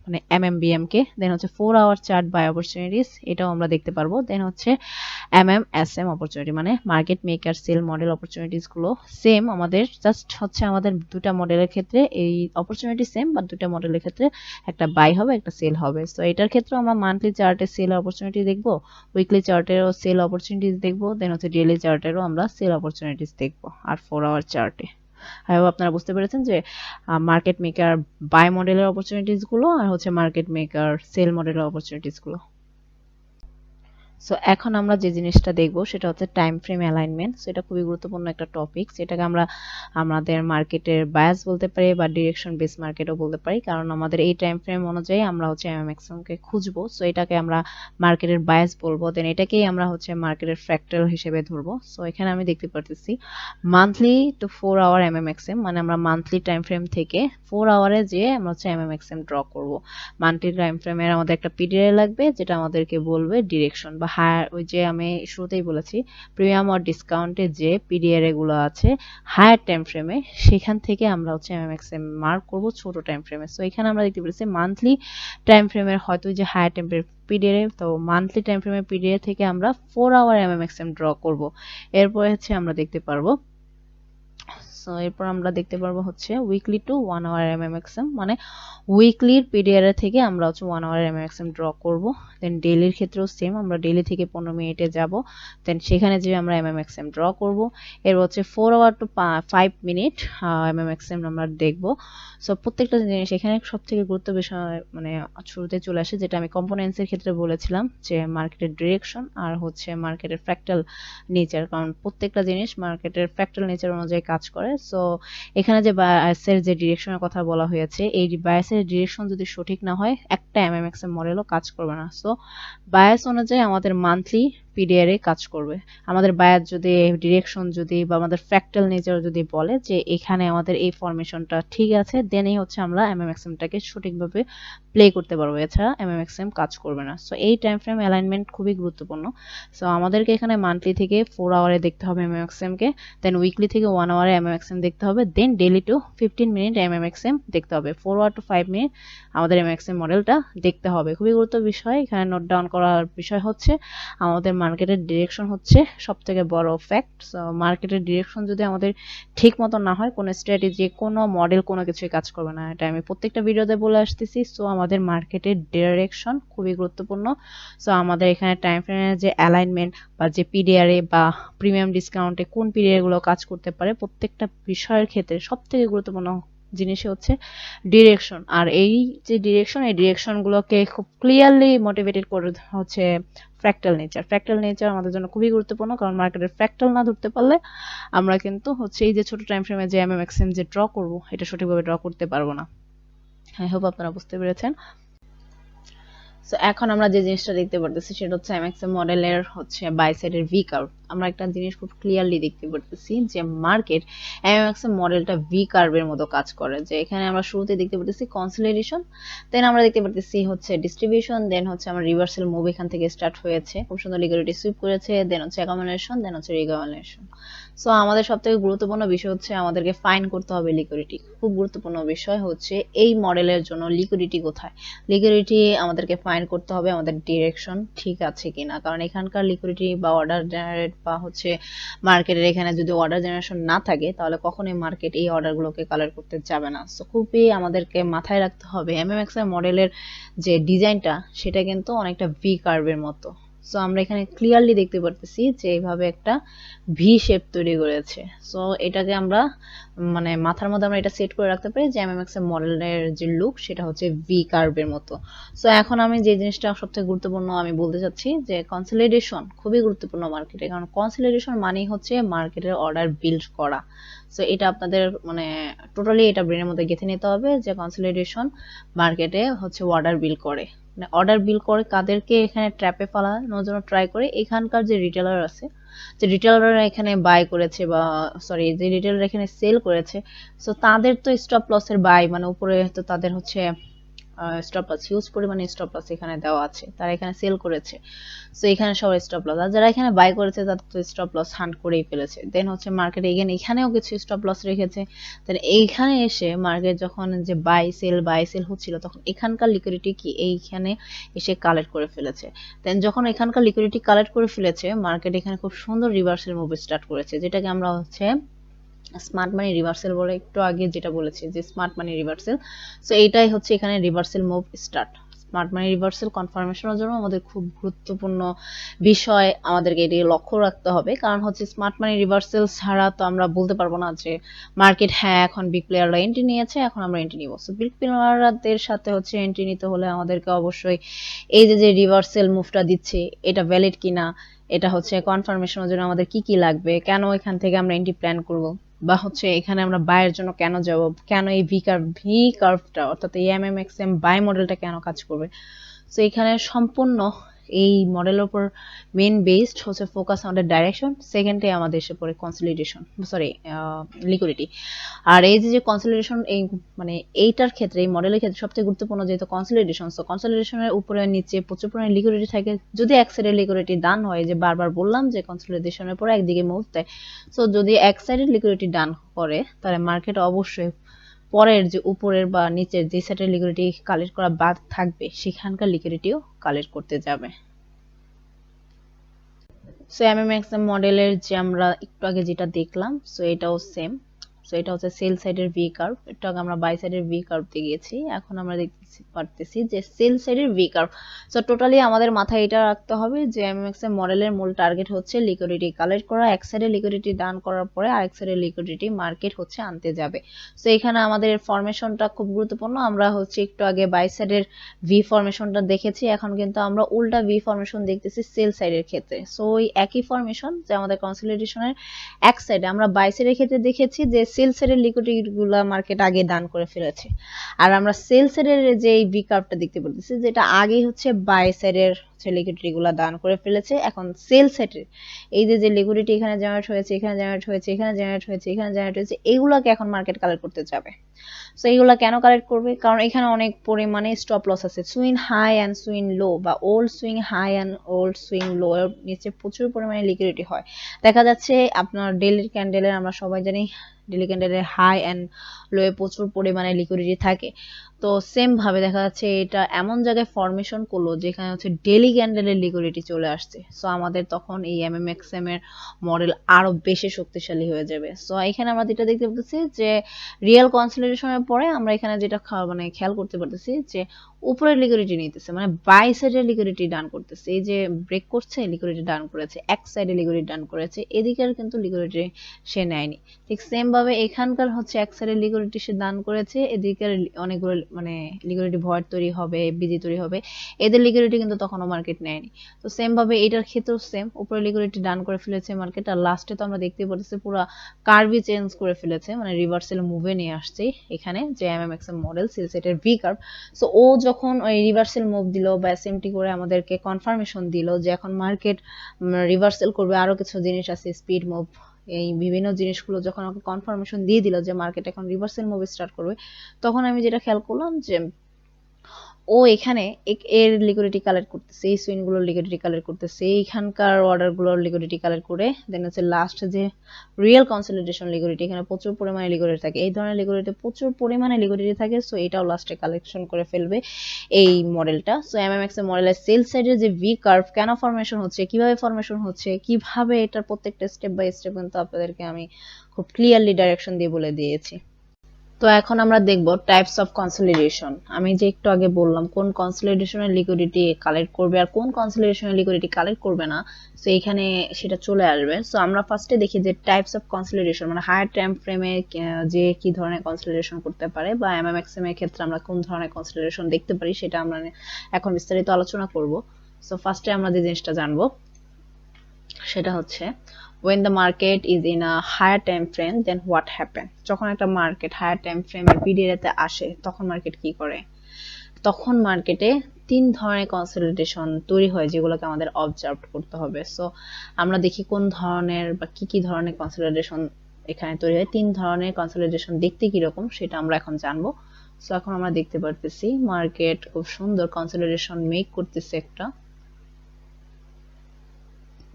মানে এমএমবিএম কে। দেন হচ্ছে 4 আওয়ার চার্ট বাই অপরচুনিটিস, এটাও আমরা দেখতে পারবো। দেন হচ্ছে এমএমএসএম অপরচুনিটি, মানে market maker sell model opportunities গুলো সেম আমাদের, জাস্ট হচ্ছে আমাদের দুটা মডেলের ক্ষেত্রে এই অপরচুনিটি সেম, বা দুটা মডেলের ক্ষেত্রে একটা বাই হবে একটা সেল হবে। সো এটার ক্ষেত্রে আমরা মান্থলি চার্টে সেল অপরচুনিটি দেখবো, উইকলি চার্টেরও সেল অপরচুনিটিস দেখবো, দেন হচ্ছে ডেইলি চার্টেরও আমরা সেল অপরচুনিটিস দেখবো, আর 4 আওয়ার চার্টে। আপনারা বুঝতে পেরেছেন যে মার্কেট মেকার বাই মডেলের অপরচুনিটিস গুলো আর হচ্ছে মার্কেট মেকার সেল মডেলের অপরচুনিটিস গুলো। সো এখন আমরা যে জিনিসটা দেখব সেটা হচ্ছে টাইম ফ্রেম অ্যালাইনমেন্ট। সো এটা খুবই গুরুত্বপূর্ণ একটা টপিক, যেটাকে আমরা আমাদের মার্কেটের বায়াস বলতে পারি বা ডিরেকশন বেস মার্কেটও বলতে পারি, কারণ আমাদের এই টাইম ফ্রেম অনুযায়ী আমরা হচ্ছে এমএমএক্সএম কে খুঁজবো। সো এটাকে আমরা মার্কেটের বায়াস বলবো, দেন এটাকেই আমরা হচ্ছে মার্কেটের ফ্র্যাক্টাল হিসেবে ধরবো। সো এখানে আমি দেখতে পারতেছি মান্থলি টু 4 আওয়ার এমএমএক্সএম, মানে আমরা মান্থলি টাইম ফ্রেম থেকে 4 আওয়ারে যে আমরা হচ্ছে এমএমএক্সএম ড্র করব। মান্থলি টাইম ফ্রেমের আমাদের একটা পিডিএ লাগবে, যেটা আমাদেরকে বলবে ডিরেকশন বা হায়ার, ওই যে আমি শুরুতেই বলেছি প্রিমিয়াম আর ডিসকাউন্টে যে পিডিএর গুলো আছে হায়ার টাইম ফ্রেমে, সেখান থেকে আমরা হচ্ছে এমএমএক্সএম মার্ক করব ছোট টাইম ফ্রেমে। সো এখানে আমরা দেখতে পেরেছি মান্থলি টাইম ফ্রেমের হয়তো যে হায়ার টাইম পিডিএ, তো মান্থলি টাইম ফ্রেমের পিডিএ থেকে আমরা 4 আওয়ার এমএমএক্সএম ড্র করব। এরপর হচ্ছে আমরা দেখতে পারবো, সো এরপর আমরা দেখতে পারবো হচ্ছে উইকলি টু 1 আওয়ার এমএমএক্সএম, মানে উইকলির পিডিআর থেকে আমরা হচ্ছে 1 আওয়ার এমএমএক্সএম ড্র করব। দেন ডেইলির ক্ষেত্রেও সেম, আমরা ডেইলি থেকে 15 মিনিটে যাব, দেন সেখানে যে আমরা এমএমএক্সএম ড্র করব। এর হচ্ছে 4 আওয়ার টু 5 মিনিট এমএমএক্সএম আমরা দেখব। সো প্রত্যেকটা জিনিস এখানে সবথেকে গুরুত্ব বিষয় মানে শুরুতে চলে আসে, যেটা আমি কম্পোনেন্টস এর ক্ষেত্রে বলেছিলাম যে মার্কেটের ডিরেকশন আর হচ্ছে মার্কেটের ফ্র্যাক্টাল নেচার, কারণ প্রত্যেকটা জিনিস মার্কেটের ফ্র্যাক্টাল নেচার অনুযায়ী কাজ করে। সো এখানে যে বায়াসের যে ডিরেকশনের কথা বলা হয়েছে, এই বায়াসের ডিরেকশন যদি সঠিক না হয় একটা এমএমএক্সএম মডেলও কাজ করবে না। সো বায়াস অনুযায়ী আমাদের মান্থলি পিডিআর কাজ করবে। আমাদের বায়ার যদি ডিরেকশন যদি বা আমাদের ফ্র্যাক্টাল নেচার যদি বলে যে এখানে আমাদের এই ফরমেশনটা ঠিক আছে, দেনই হচ্ছে আমরা এমএমএক্সএমটাকে সঠিকভাবে প্লে করতে পারবো, এছাড়া এমএমএক্সএম কাজ করবে না। সো এই টাইম ফ্রেম অ্যালাইনমেন্ট খুবই গুরুত্বপূর্ণ। সো আমাদেরকে এখানে মান্থলি থেকে 4 আওয়ারে দেখতে হবে এমএমএক্সএমকে, দেন উইকলি থেকে 1 আওয়ারে এমএমএক্সএম দেখতে হবে, দেন ডেইলি টু 15 মিনিট এমএমএক্সএম দেখতে হবে। 4 আওয়ার টু 5 মিনিট আমাদের এমএমএক্সএম মডেলটা দেখতে হবে। খুবই গুরুত্বপূর্ণ বিষয় এখানে নোট ডাউন করার বিষয় হচ্ছে আমাদের মার্কেটের ডিরেকশন হচ্ছে সবথেকে বড় ফ্যাক্ট। সো মার্কেটের ডিরেকশন যদি আমাদের ঠিক মতো না হয়, কোনো স্ট্র্যাটেজি, কোনো মডেল, কোনো কিছুই কাজ করবে না। এটা আমি প্রত্যেকটা ভিডিওতে বলে আসতেছি। সো আমাদের মার্কেটের ডিরেকশন খুবই গুরুত্বপূর্ণ। সো আমাদের এখানে টাইম ফ্রেমের যে অ্যালাইনমেন্ট বা যে পিডিআরে বা প্রিমিয়াম ডিসকাউন্টে কোন পিরিয়ডগুলো কাজ করতে পারে, প্রত্যেকটা বিষয়ের ক্ষেত্রে সবথেকে গুরুত্বপূর্ণ জিনিসই হচ্ছে ডিরেকশন। আর এই যে ডিরেকশন, এই ডিরেকশনগুলোকে খুব ক্লিয়ারলি মোটিভেটেড করে হচ্ছে ফ্র্যাক্টাল নেচার। ফ্র্যাক্টাল নেচার আমাদের জন্য খুবই গুরুত্বপূর্ণ, কারণ মার্কেটের ফ্র্যাক্টাল না ধরতে পারলে আমরা কিন্তু হচ্ছে এই যে ছোট টাইম ফ্রেমে যে এমএমএক্সএম যে ড্র করব, এটা সঠিকভাবে ড্র করতে পারবো না। আই হোপ আপনারা বুঝতে পেরেছেন। সো এখন আমরা যে জিনিসটা দেখতে পারতেছি সেটা হচ্ছে এমএক্সএম মডেলের হচ্ছে বাই সাইডের ভি কার্ভ। আমরা একটা জিনিস খুব ক্লিয়ারলি দেখতে পারতেছি যে মার্কেট এমএক্সএম মডেলটা ভি কার্ভের মতো কাজ করে। যে এখানে আমরা শুরুতে দেখতে পারতেছি কনসলিডেশন, দেন আমরা দেখতে পারতেছি হচ্ছে ডিস্ট্রিবিউশন, দেন হচ্ছে আমার রিভার্সাল মুভ এখান থেকে স্টার্ট হয়েছে, খুব সুন্দর লিকুইডিটি সুইপ করেছে, দেন হচ্ছে অ্যাকুমুলেশন, দেন হচ্ছে রিকভালেশন। সো আমাদের সবথেকে গুরুত্বপূর্ণ বিষয় হচ্ছে আমাদেরকে ফাইন করতে হবে লিকুইডিটি। খুব গুরুত্বপূর্ণ বিষয় হচ্ছে এই মডেলের জন্য লিকুইডিটি কোথায়। লিকুইডিটি আমাদেরকে ফাইন করতে হবে আমাদের ডিরেকশন ঠিক আছে কিনা, কারণ এখানকার লিকুইডিটি বা অর্ডার জেনারেট বা হচ্ছে মার্কেটের এখানে যদি অর্ডার জেনারেশন না থাকে, তাহলে কখনোই মার্কেট এই অর্ডারগুলোকে কালেক্ট করতে যাবে না। সো খুবই আমাদেরকে মাথায় রাখতে হবে এমএমএক্সএম মডেলের যে ডিজাইনটা সেটা কিন্তু অনেকটা ভি কার্ভের মতো। সো আমরা এখানে ক্লিয়ারলি দেখতে পারতেছি যে এইভাবে একটা ভি শেপ তৈরি করেছে। সো এটাকে আমরা মানে মাথার মধ্যে আমরা এটা সেট করে রাখতে পারি যে এমএমএক্সএম মডেলের যে লুক সেটা হচ্ছে ভি কার্ভের মতো। সো এখন আমি যে জিনিসটা সবথেকে গুরুত্বপূর্ণ আমি বলতে চাচ্ছি যে কনসলিডেশন খুবই গুরুত্বপূর্ণ মার্কেটে, কারণ কনসলিডেশন মানেই হচ্ছে মার্কেটের অর্ডার বিল্ড করা। সো এটা আপনাদের মানে টোটালি এটা ব্রেনের মধ্যে গেঁথে নিতে হবে যে কনসলিডেশন মার্কেটে হচ্ছে অর্ডার বিল্ড করে। মানে অর্ডার বিল করে কাদেরকে এখানে ট্র্যাপে ফেলানোর জন্য ট্রাই করে, এখানকার যে রিটেলার আছে, যে রিটেলাররা এখানে বাই করেছে বা সরি যে রিটেলার এখানে সেল করেছে, সো তাদের তো স্টপ লসের বাই মানে উপরে তো তাদের হচ্ছে স্টপ লস, হিউজ পরিমাণে স্টপ লস এখানে দেওয়া আছে, তারা এখানে সেল করেছে। সো এখানে সবার স্টপ লস, আর যারা এখানে বাই করেছে তাদের তো স্টপ লস হান্ট করেই ফেলেছে। দেন হচ্ছে মার্কেট এখানেও কিছু স্টপ লস রেখেছে। দেন এইখানে এসে মার্কেট যখন যে বাই সেল হচ্ছিল, তখন এখানকার লিকুইডিটি কি এইখানে এসে কালেক্ট করে ফেলেছে। দেন যখন এখানকার লিকুইডিটি কালেক্ট করে ফেলেছে, মার্কেট এখানে খুব সুন্দর রিভার্সাল মুভ স্টার্ট করেছে, যেটাকে আমরা হচ্ছে স্মার্ট মানি রিভার্সাল বলে একটু আগে যেটা বলেছি যে স্মার্ট মানি রিভার্সাল। সো এইটাই হচ্ছে এখানে reversal move start. Smart money reversal কনফার্মেশনের জন্য আমাদের খুব গুরুত্বপূর্ণ বিষয়, আমাদেরকে এটি লক্ষ্য রাখতে হবে, কারণ হচ্ছে স্মার্ট মানি রিভার্সাল ছাড়া তো আমরা বলতে পারবো না যে মার্কেট হ্যাঁ এখন বিগ প্লেয়াররা এন্ট্রি নিয়েছে, এখন আমরা এন্ট্রি নিব। সো বিগ প্লেয়ারদের সাথে হচ্ছে এন্ট্রি নিতে হলে আমাদেরকে অবশ্যই এই যে রিভার্সাল মুভটা দিচ্ছে এটা ভ্যালিড কিনা, এটা হচ্ছে কনফার্মেশনের জন্য আমাদের কি কি লাগবে, কেন এখান থেকে আমরা এন্ট্রি প্ল্যান করব, বা হচ্ছে এখানে আমরা বায়ের জন্য কেন যাব, কেন এই ভি কার্ভটা অর্থাৎ এই এমএমএক্সএম বাই মডেলটা কেন কাজ করবে। সো এখানে সম্পূর্ণ এই মডেলের উপর মেইন বেসড হচ্ছে ফোকাস আমাদের ডাইরেকশন, সেকেন্ডে আমাদের এসে পড়ে কনসলিডেশন সরি লিকুইডিটি। আর এই যে কনসলিডেশন এই মানে এইটার ক্ষেত্রে এই মডেলের ক্ষেত্রে সবথেকে গুরুত্বপূর্ণ যেহেতু কনসলিডেশন, সো কনসলিডেশনের উপরে নিচে প্রচুর পরিমাণে লিকুইডিটি থাকে। যদি এক সাইডের লিকুইডিটি ডান হয়, যে বারবার বললাম যে কনসলিডেশনের পরে একদিকে মুভ দেয়, সো যদি এক সাইডের লিকুইডিটি ডান করে তাহলে মার্কেট অবশ্যই পরের যে উপরের বা নিচের যে সাইডের লিকুইডিটি কালেক্ট করা বাদ থাকবে সেখানকার লিকুইডিটিও কালেক্ট করতে যাবে। সো এমএমএক্সএম মডেলের যে আমরা একটু আগে যেটা দেখলাম, সো এটাও সেম। সো এটা হচ্ছে সেল সাইডের ভি কার্ভ, একটু আগে আমরা বাই সাইডের ভি কার্ভ দিয়ে গেছি, এখন আমরা দেখতে পারতেছি যে সেল সাইডের ভি কার্ভ। সো টোটালি আমাদের মাথায় এটা রাখতে হবে যে এমএমএক্সএম মডেলের মূল টার্গেট হচ্ছে লিকুইডিটি কালেক্ট করা, এক সাইডে লিকুইডিটি ডান করার পরে আরেক সাইডে লিকুইডিটি মার্কেট হচ্ছে আনতে যাবে। সো এখানে আমাদের ফরমেশনটা খুব গুরুত্বপূর্ণ। আমরা হচ্ছে একটু আগে বাই সাইডের ভি ফরমেশনটা দেখেছি, এখন কিন্তু আমরা উল্টা ভি ফরমেশন দেখতেছি সেল সাইডের ক্ষেত্রে। সো ওই একই ফরমেশন যে আমাদের কনসলিডেশনের এক সাইডে আমরা বাই সাইডের ক্ষেত্রে দেখেছি যে সেল সাইডের লিকুইডিটি গুলা মার্কেট আগে দান করে ফেলেছে, আর আমরা সেল সাইডের যে এই ভি কার্ভটা দেখতে পাচ্ছি যেটা আগে হচ্ছে বাই সাইডের হচ্ছে লিকুইডিটি গুলা দান করে ফেলেছে। এখন সেল সাইডের এই যে লিকুইডিটি এখানে জেনারেট হয়েছে, এখানে জেনারেট হয়েছে, এখানে জেনারেট হয়েছে, এখানে জেনারেট হয়েছে, এইগুলাকে এখন মার্কেট কালেক্ট করতে যাবে। সো এইগুলা কেন কালেক্ট করবে? কারণ এখানে অনেক পরিমাণে স্টপ লস আছে। Swing high and swing low বা old swing high and old swing low এর নিচে প্রচুর পরিমাণে লিকুইডিটি হয়। দেখা যাচ্ছে আপনার ডেইলি ক্যান্ডেলের, আমরা সবাই জানি ডেইলি ক্যান্ডেলের হাই অ্যান্ড লো এ প্রচুর পরিমাণে লিকুইডিটি থাকে। তো সেম ভাবে দেখা যাচ্ছে এটা এমন জায়গায় ফরমেশন করলো যেখানে হচ্ছে ডেইলি ক্যান্ডেলের লিকুইডিটি চলে আসছে। সো আমাদের তখন এই এমএমএক্সএম এর মডেল আরো বেশি শক্তিশালী হয়ে যাবে। সো এখানে আমরা যেটা দেখতে পাচ্ছি যে রিয়েল কনসলিডেশনের পরে আমরা এখানে যেটা মানে খেয়াল করতে পারতেছি যে উপরের লিকুইডিটি নিতেছে, মানে বাই সাইডের লিকুইডিটি ডান করতেছে। এই যে ব্রেক করছে, লিকুইডিটি ডান করেছে, এক সাইডে লিকুইডিটি ডান করেছে, এদিকের কিন্তু লিকুইডিটি সে নেয়নি। ঠিক সেম ভাবে এখানকার হচ্ছে এক সাইডের লিকুইডিটি সে দান করেছে, এদিকের অনেকগুলো মানে লিকুইডিটি ভয়েড তৈরি হবে, বিজি তৈরি হবে, এদের লিকুইডিটি কিন্তু তখনও মার্কেট নেয়নি। তো সেম ভাবে এটার ক্ষেত্রেও সেম, উপরে লিকুইডিটি ডান করে ফেলেছে মার্কেট, আর লাস্টে তো আমরা দেখতে পাচ্ছি পুরো কার্ভই চেঞ্জ করে ফেলেছে, মানে রিভার্সাল মুভে নিয়ে আসছে এখানে যে এমএমএক্সএম মডেল সেল সেটের ভি কার্ভ। সো ও যখন ওই রিভার্সাল মুভ দিল বা এসএমটি করে আমাদেরকে কনফার্মেশন দিল যে এখন মার্কেট রিভার্সাল করবে, আরো কিছু জিনিস আছে স্পিড মুভ, এই বিভিন্ন জিনিসগুলো যখন আমাকে কনফার্মেশন দিয়ে দিল যে মার্কেট এখন রিভার্সাল মুভ স্টার্ট করবে, তখন আমি যেটা খেয়াল করলাম যে ও এখানে এর লিকুইডিটি কালেক্ট করতেছে, এই সুইং গুলোর লিকুইডিটি কালেক্ট করতেছে, এইখানকার অর্ডার গুলোর লিকুইডিটি কালেক্ট করে দেন হচ্ছে লাস্ট যে রিয়েল কনসলিডেশন লিকুইডিটি, এখানে প্রচুর পরিমাণে লিকুইডিটি থাকে, এই ধরনের লিকুইডিটি প্রচুর পরিমাণে লিকুইডিটি থাকে। সো এটাও লাস্টে কালেকশন করে ফেলবে এই মডেলটা। সো এমএমএক্স এর মডেলের সেল সাইডের যে ভি কার্ভ কেন ফরমেশন হচ্ছে, কিভাবে ফরমেশন হচ্ছে, কিভাবে এটার প্রত্যেকটা স্টেপ বাই স্টেপ কিন্তু আপনাদেরকে আমি খুব ক্লিয়ারলি ডাইরেকশন দিয়ে বলে দিয়েছি। তো এখন আমরা দেখব টাইপস অফ কনসলিডেশন। আমি যে একটু আগে বললাম কোন কনসলিডেশনের লিকুইডিটি কালেক্ট করবে আর কোন কনসলিডেশনের লিকুইডিটি কালেক্ট করবে না, সো এখানে সেটা চলে আসবে। সো আমরা ফার্স্টে দেখি যে টাইপস অফ কনসলিডেশন, মানে হায়ার টাইম ফ্রেমে যে কি ধরনের কনসলিডেশন করতে পারে বা এমএমএক্সএম এর ক্ষেত্রে আমরা কোন ধরনের কনসলিডেশন দেখতে পারি সেটা আমরা এখন বিস্তারিত আলোচনা করব। সো ফার্স্টে আমরা যে জিনিসটা জানবো সেটা হচ্ছে when the market is in a higher time frame then what happen। যখন একটা মার্কেট হায়ার টাইম ফ্রেমের পিরিয়ডে আসে তখন মার্কেট কি করে? তখন মার্কেটে তিন ধরনের কনসলিডেশন তৈরি হয় যেগুলোকে আমাদের অবজার্ভ করতে হবে। সো আমরা দেখি কোন ধরনের বা কি ধরনের কনসলিডেশন এখানে তৈরি হয়। তিন ধরনের কনসলিডেশন দেখতে কিরকম সেটা আমরা এখন জানবো। সো এখন আমরা দেখতে পারতেছি মার্কেট খুব সুন্দর কনসলিডেশন মেক করতেছে একটা।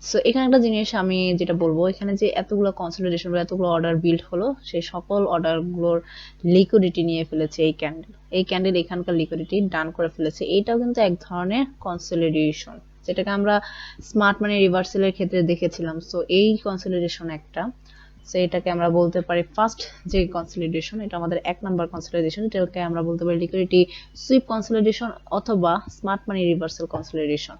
সো এখানে একটা জিনিস আমি যেটা বলবো, এখানে যে এতগুলো কনসলিডেশন বা এতগুলো অর্ডার বিল্ড হলো, সেই সকল অর্ডারগুলোর লিকুইডিটি নিয়ে ফেলেছে এই ক্যান্ডেল। এই ক্যান্ডেল এখানকার লিকুইডিটি ডান করে ফেলেছে। এইটাও কিন্তু এক ধরনের কনসলিডেশন, যেটাকে আমরা স্মার্ট মানি রিভার্সালের ক্ষেত্রে দেখেছিলাম। সো এই কনসলিডেশন একটা, সো এটাকে আমরা বলতে পারি ফার্স্ট যে কনসলিডেশন, এটা আমাদের এক নাম্বার কনসলিডেশন, এটাকে আমরা বলতে পারি লিকুইডিটি সুইপ কনসলিডেশন অথবা smart money reversal consolidation.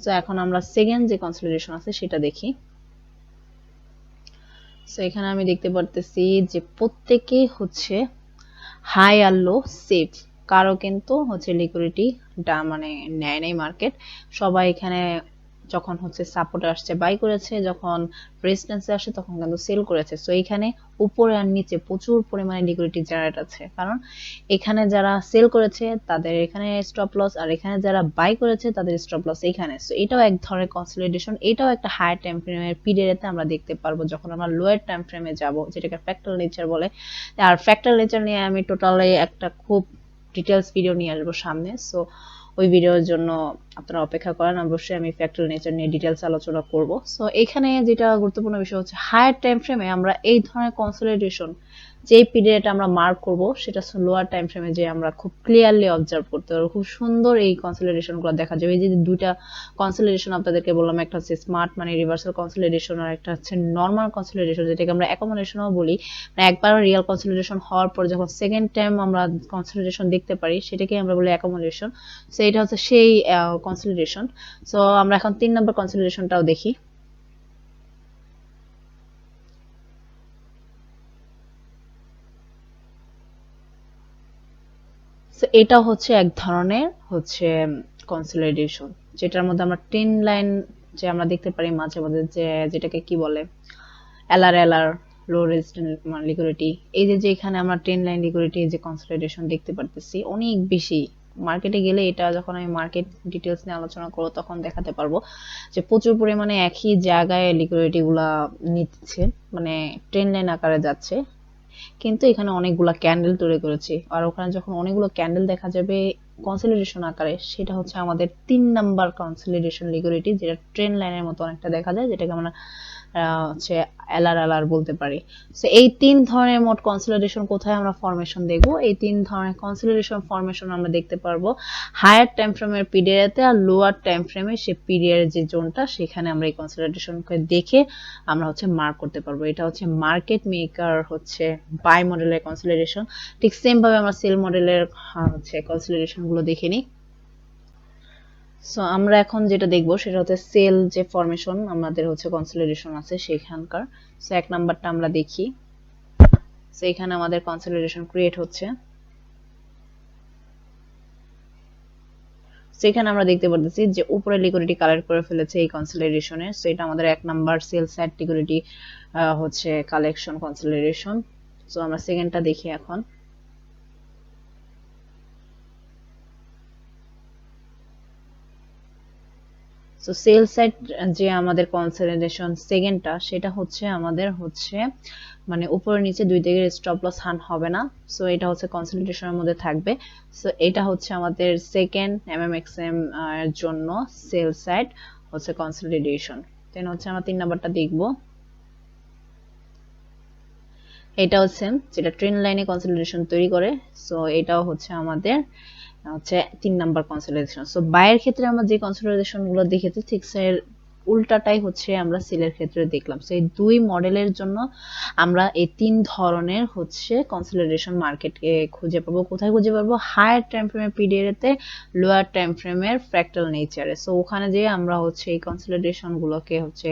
So এখন আমরা সেকেন্ড যে কনসলিডেশন আছে সেটা দেখি। সো এখানে আমি দেখতে পারতেছি যে প্রত্যেকে হচ্ছে হাই আর লো সেফ, কারো কিন্তু হচ্ছে লিকুইডিটি মানে নেয় নাই মার্কেট, সবাই এখানে যখন হচ্ছে সাপোর্ট আসছে বাই করেছে, যখন রেজিস্ট্যান্সে আসে তখন কিন্তু সেল করেছে। সো এখানে উপরে আর নিচে প্রচুর পরিমাণে লিকুইডিটি জেনারেট আছে, কারণ এখানে যারা সেল করেছে তাদের এখানে স্টপ লস, আর এখানে যারা বাই করেছে তাদের স্টপ লস এখানে। সো এটাও এক ধরনের কনসলিডেশন, এটাও একটা হায়ার টাইম ফ্রেমের পিরিয়ডে আমরা দেখতে পারবো যখন আমরা লোয়ার টাইম ফ্রেমে যাব, যেটাকে ফ্র্যাক্টাল নেচার বলে। আর ফ্র্যাক্টাল নেচার নিয়ে আমি টোটালি একটা খুব ডিটেলস ভিডিও নিয়ে আসবো সামনে। সো ওই ভিডিওর জন্য আপনারা অপেক্ষা করেন, অবশ্যই আমি ফ্র্যাক্টাল নেচার নিয়ে ডিটেলস আলোচনা করব। সো এখানে যেটা গুরুত্বপূর্ণ বিষয় হচ্ছে হায়ার টাইম ফ্রেমে আমরা এই ধরনের কনসলিডেশন যে পিরিয়ড আমরা মার্ক করব সেটা লোয়ার টাইম ফ্রেমে যে আমরা খুব ক্লিয়ারলি অবজার্ভ করতে পারবো, খুব সুন্দর এই কনসলিডেশনগুলো দেখা যাবে। এই যে দুইটা কনসলিডেশন আপনাদেরকে বললাম, একটা হচ্ছে স্মার্ট মানি রিভার্সাল কনসলিডেশন আর একটা হচ্ছে নরমাল কনসলিডেশন, যেটাকে আমরা অ্যাকোমোডেশনও বলি। মানে একবার রিয়েল কনসলিডেশন হওয়ার পর যখন সেকেন্ড টাইম আমরা কনসলিডেশন দেখতে পারি সেটাকে আমরা বলি অ্যাকোমোডেশন। সো এটা হচ্ছে সেই কনসলিডেশন। সো আমরা এখন 3 নম্বর কনসলিডেশনটাও দেখি। এটা হচ্ছে এক ধরনের হচ্ছে কনসলিডেশন, যেটার মধ্যে আমরা ট্রেন্ড লাইন যে আমরা দেখতে পারি মাঝে মাঝে, যে যেটাকে কি বলে এলআর লো রেজিস্ট্যান্স লিকুইডিটি। এই যে যে এখানে আমরা ট্রেন্ড লাইন লিকুইডিটি যে কনসলিডেশন দেখতে পারতেছি অনেক বেশি। মার্কেটে গেলে এটা যখন আমি মার্কেট ডিটেলস নিয়ে আলোচনা করবো তখন দেখাতে পারবো যে প্রচুর পরিমাণে একই জায়গায় লিকুইডিটি গুলা নিচ্ছে, মানে ট্রেন্ড লাইন আকারে যাচ্ছে, কিন্তু এখানে অনেকগুলা ক্যান্ডেল তৈরি করেছি। আর ওখানে যখন অনেকগুলো ক্যান্ডেল দেখা যাবে কনসলিডেশন আকারে, সেটা হচ্ছে আমাদের 3 নাম্বার কনসলিডেশন লিকুইডিটি, যেটা ট্রেন্ড লাইনের মতো অনেকটা দেখা যায়, যেটাকে আমরা হচ্ছে এলআর বলতে পারি। সো এই 3 ধরনের মোট কনসলিডেশন কোথায় আমরা ফরমেশন দেখব, এই 3 ধরনের কনসলিডেশন ফরমেশন আমরা দেখতে পারবো হায়ার টাইম ফ্রেমের পিরিয়ডে আর লোয়ার টাইম ফ্রেমে সে পিরিয়ডের যে জোনটা, সেখানে আমরা এই কনসলিডেশনকে দেখে আমরা হচ্ছে মার্ক করতে পারবো। এটা হচ্ছে মার্কেট মেকার হচ্ছে বাই মডেলের কনসলিডেশন। ঠিক সেম ভাবে আমরা সেল মডেলের হচ্ছে কনসলিডেশন গুলো দেখে নিই। সো আমরা এখন যেটা দেখবো সেটা হচ্ছে সেল যে ফরমেশন আমাদের হচ্ছে কনসলিডেশন আছে সেখানকার। সো 1 নাম্বারটা আমরা দেখি। সো এখানে আমাদের কনসলিডেশন ক্রিয়েট হচ্ছে। সেখানে আমরা দেখতে পাচ্ছি যে উপরে লিকুইডিটি কালেক্ট করে ফেলেছে এই কনসলিডেশনে। সো এটা আমাদের 1 নাম্বার সেল সাইড লিকুইডিটি হচ্ছে কালেকশন কনসলিডেশন। সো আমরা সেকেন্ডটা দেখি এখন। সো সেল সাইড যে আমাদের কনসলিডেশন সেকেন্ডটা, সেটা হচ্ছে আমাদের হচ্ছে মানে উপরে নিচে দুই দিকের স্টপ লস হান হবে না। সো এটা হচ্ছে কনসলিডেশনের মধ্যে থাকবে। সো এটা হচ্ছে আমাদের সেকেন্ড এমএমএক্সএম এর জন্য সেল সাইড হচ্ছে কনসলিডেশন। দেন হচ্ছে আমরা 3 নাম্বারটা দেখব। এটা হচ্ছে যেটা ট্রেন্ড লাইনে কনসলিডেশন তৈরি করে। সো এটাও হচ্ছে আমাদের হচ্ছে 3 নাম্বার কনসলিডেশন। সো বাইয়ের ক্ষেত্রে আমরা যে কনসলিডেশন গুলো দেখেছি ঠিক উল্টাটাই হচ্ছে আমরা সেলের ক্ষেত্রে দেখলাম। সো এই 2 মডেলের জন্য আমরা এই 3 ধরনের হচ্ছে কনসলিডেশন মার্কেটে খুঁজে পাবো। কোথায় খুঁজে পাবো? হায়ার টাইম ফ্রেমের পিরিয়ডে, লোয়ার টাইম ফ্রেমের ফ্র্যাক্টাল নেচারে। সো ওখানে যে আমরা হচ্ছে এই কনসলিডেশন গুলোকে হচ্ছে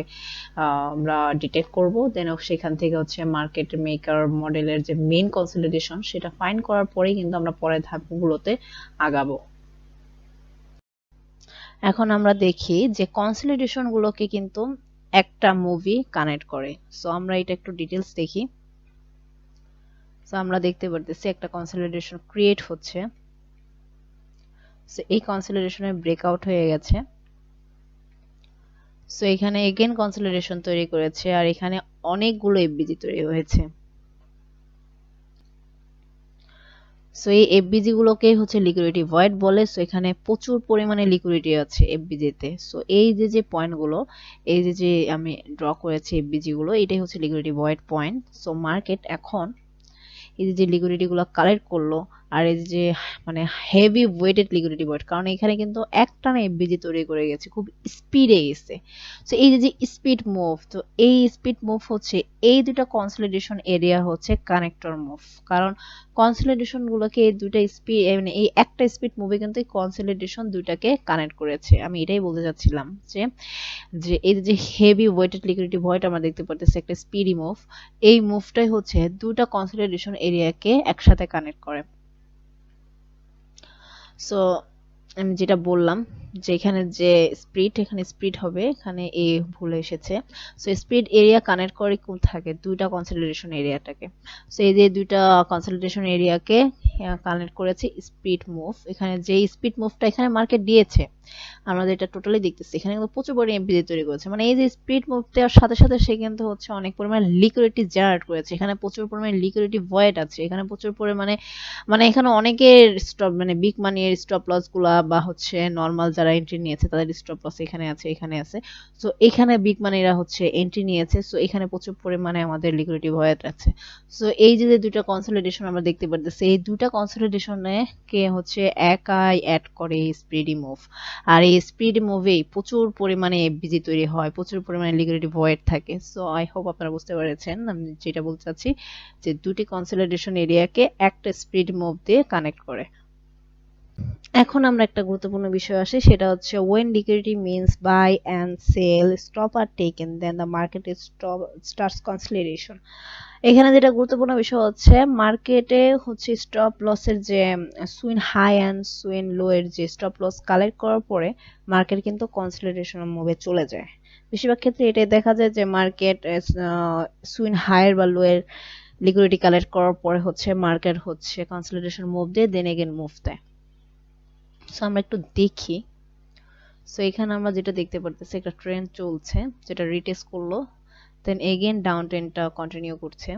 আমরা ডিটেক্ট করব। দেন সেখান থেকে হচ্ছে মার্কেট মেকার মডেলের যে মেইন কনসলিডেশন সেটা ফাইন্ড করার পরেই কিন্তু আমরা পরের ধাপগুলোতে আগাবো। এখন আমরা দেখি যে কনসলিডেশন গুলোকে কিন্তু একটা মুভি কানেক্ট করে। সো আমরা এটা একটু ডিটেলস দেখি। সো আমরা দেখতে পারতেছি একটা কনসলিডেশন ক্রিয়েট হচ্ছে। সো এই কনসলিডেশনের ব্রেকআউট হয়ে গেছে। সো এখানে এগেন কনসলিডেশন তৈরি করেছে আর এখানে অনেকগুলো এফবিজি তৈরি হয়েছে। সো এই এফবিজি গুলোকে হচ্ছে লিকুইডিটি ভয়েড বলে। সো এখানে প্রচুর পরিমাণে লিকুইডিটি আছে এফবিজি তে। সো এই যে যে পয়েন্টগুলো, এই যে যে আমি ড্র করেছি এফবিজি গুলো, এটাই হচ্ছে liquidity void point. So market এখন এই যে লিকুইডিটি গুলো কালেক্ট করলো আর এই যে মানে হেভি ওয়েটেড লিকুইডিটি ভয়েড, কারণ এখানে কিন্তু একটানা এফবিজি তৈরি করে গেছে, খুব স্পিডে গেছে। সো এই যে যে স্পিড মুভ, তো এই স্পিড মুভ হচ্ছে এই দুটা কনসলিডেশন এরিয়া হচ্ছে কানেক্টর মুভ। কারণ কনসলিডেশন গুলোকে এই দুটা স্পিড মানে এই একটা স্পিড মুভে কিন্তু এই কনসলিডেশন দুটাকে কানেক্ট করেছে। আমি এটাই বলতে চাচ্ছিলাম যে যে এই যে হেভি ওয়েটেড লিকুইডিটি ভয়েড আমরা দেখতে পারতেছি একটা স্পিডি মুভ, এই মুভটাই হচ্ছে দুটা কনসলিডেশন এরিয়াকে একসাথে কানেক্ট করে। সো আমি যেটা বললাম যে এখানে যে স্প্লিট, এখানে স্প্লিট হবে, এখানে এ ভুল এসেছে। সো স্প্লিট এরিয়া কানেক্ট করে কোন থাকে দুইটা কনসলিডেশন এরিয়াটাকে। সো এই যে দুইটা কনসলিডেশন এরিয়াকে কানেক্ট করেছে স্প্লিট মুভ। এখানে যে স্প্লিট মুভটা এখানে মার্কেট দিয়েছে, আমরা যেটা টোটালি দেখতেছি এখানে কিন্তু প্রচুর পরিমাণে এমপিজি তৈরি করেছে। মানে এই যে স্প্লিট মুভ দেওয়ার সাথে সাথে সে কিন্তু হচ্ছে অনেক পরিমাণে লিকুইডিটি জেনারেট করেছে। এখানে প্রচুর পরিমাণে লিকুইডিটি ভয়েড আছে, এখানে প্রচুর পরিমাণে মানে এখানে অনেকের স্টপ মানে বিগ মানির স্টপ লস গুলা বা হচ্ছে নরমাল যারা এন্ট্রি নিয়েছে তাদের স্টপ লস এখানে আছে, এখানে আছে। সো এখানে বিগ মানিরা হচ্ছে এন্ট্রি নিয়েছে। সো এখানে প্রচুর পরিমাণে আমাদের লিকুইডিটি ভয়েড আছে। সো এই যে যে দুইটা কনসলিডেশন আমরা দেখতে পারতেছি, এই দুইটা কনসলিডেশনে কে হচ্ছে একাই অ্যাড করে স্প্রিডি মুভ। আর এই স্প্রিডি মুভেই প্রচুর পরিমাণে এফবিজি তৈরি হয়, প্রচুর পরিমাণে লিকুইডিটি ভয়েড থাকে। সো আই হোপ আপনারা বুঝতে পেরেছেন আমি যেটা বলতে চাচ্ছি, যে দুটি কনসলিডেশন এরিয়াকে একটা স্প্রিড মুভ দিয়ে কানেক্ট করে। এখন আমরা একটা গুরুত্বপূর্ণ বিষয় আসি, সেটা হচ্ছে when liquidity means buy and sell stop are taken then the market is starts consolidation। এখানে যেটা গুরুত্বপূর্ণ বিষয় হচ্ছে মার্কেটে হচ্ছে স্টপ লসের যে swing high and swing low এর যে স্টপ লস কালেক্ট করার পরে মার্কেট কিন্তু কনসলিডেশন মুভে চলে যায়। বেশিরভাগ ক্ষেত্রে এটাই দেখা যায় যে মার্কেট সুইং হায়ার বা লোয়ের লিকুইডিটি কালেক্ট করার পরে হচ্ছে মার্কেট হচ্ছে কনসলিডেশন মুভ দিয়ে দেন এগেন মুভ দেয়। সো আমরা একটু দেখি। সো এখানে আমরা যেটা দেখতে পারতেছি একটা ট্রেন্ড চলছে যেটা রিটেস্ট করলো, দেন এগেন ডাউন ট্রেন্ডটা কন্টিনিউ করছে।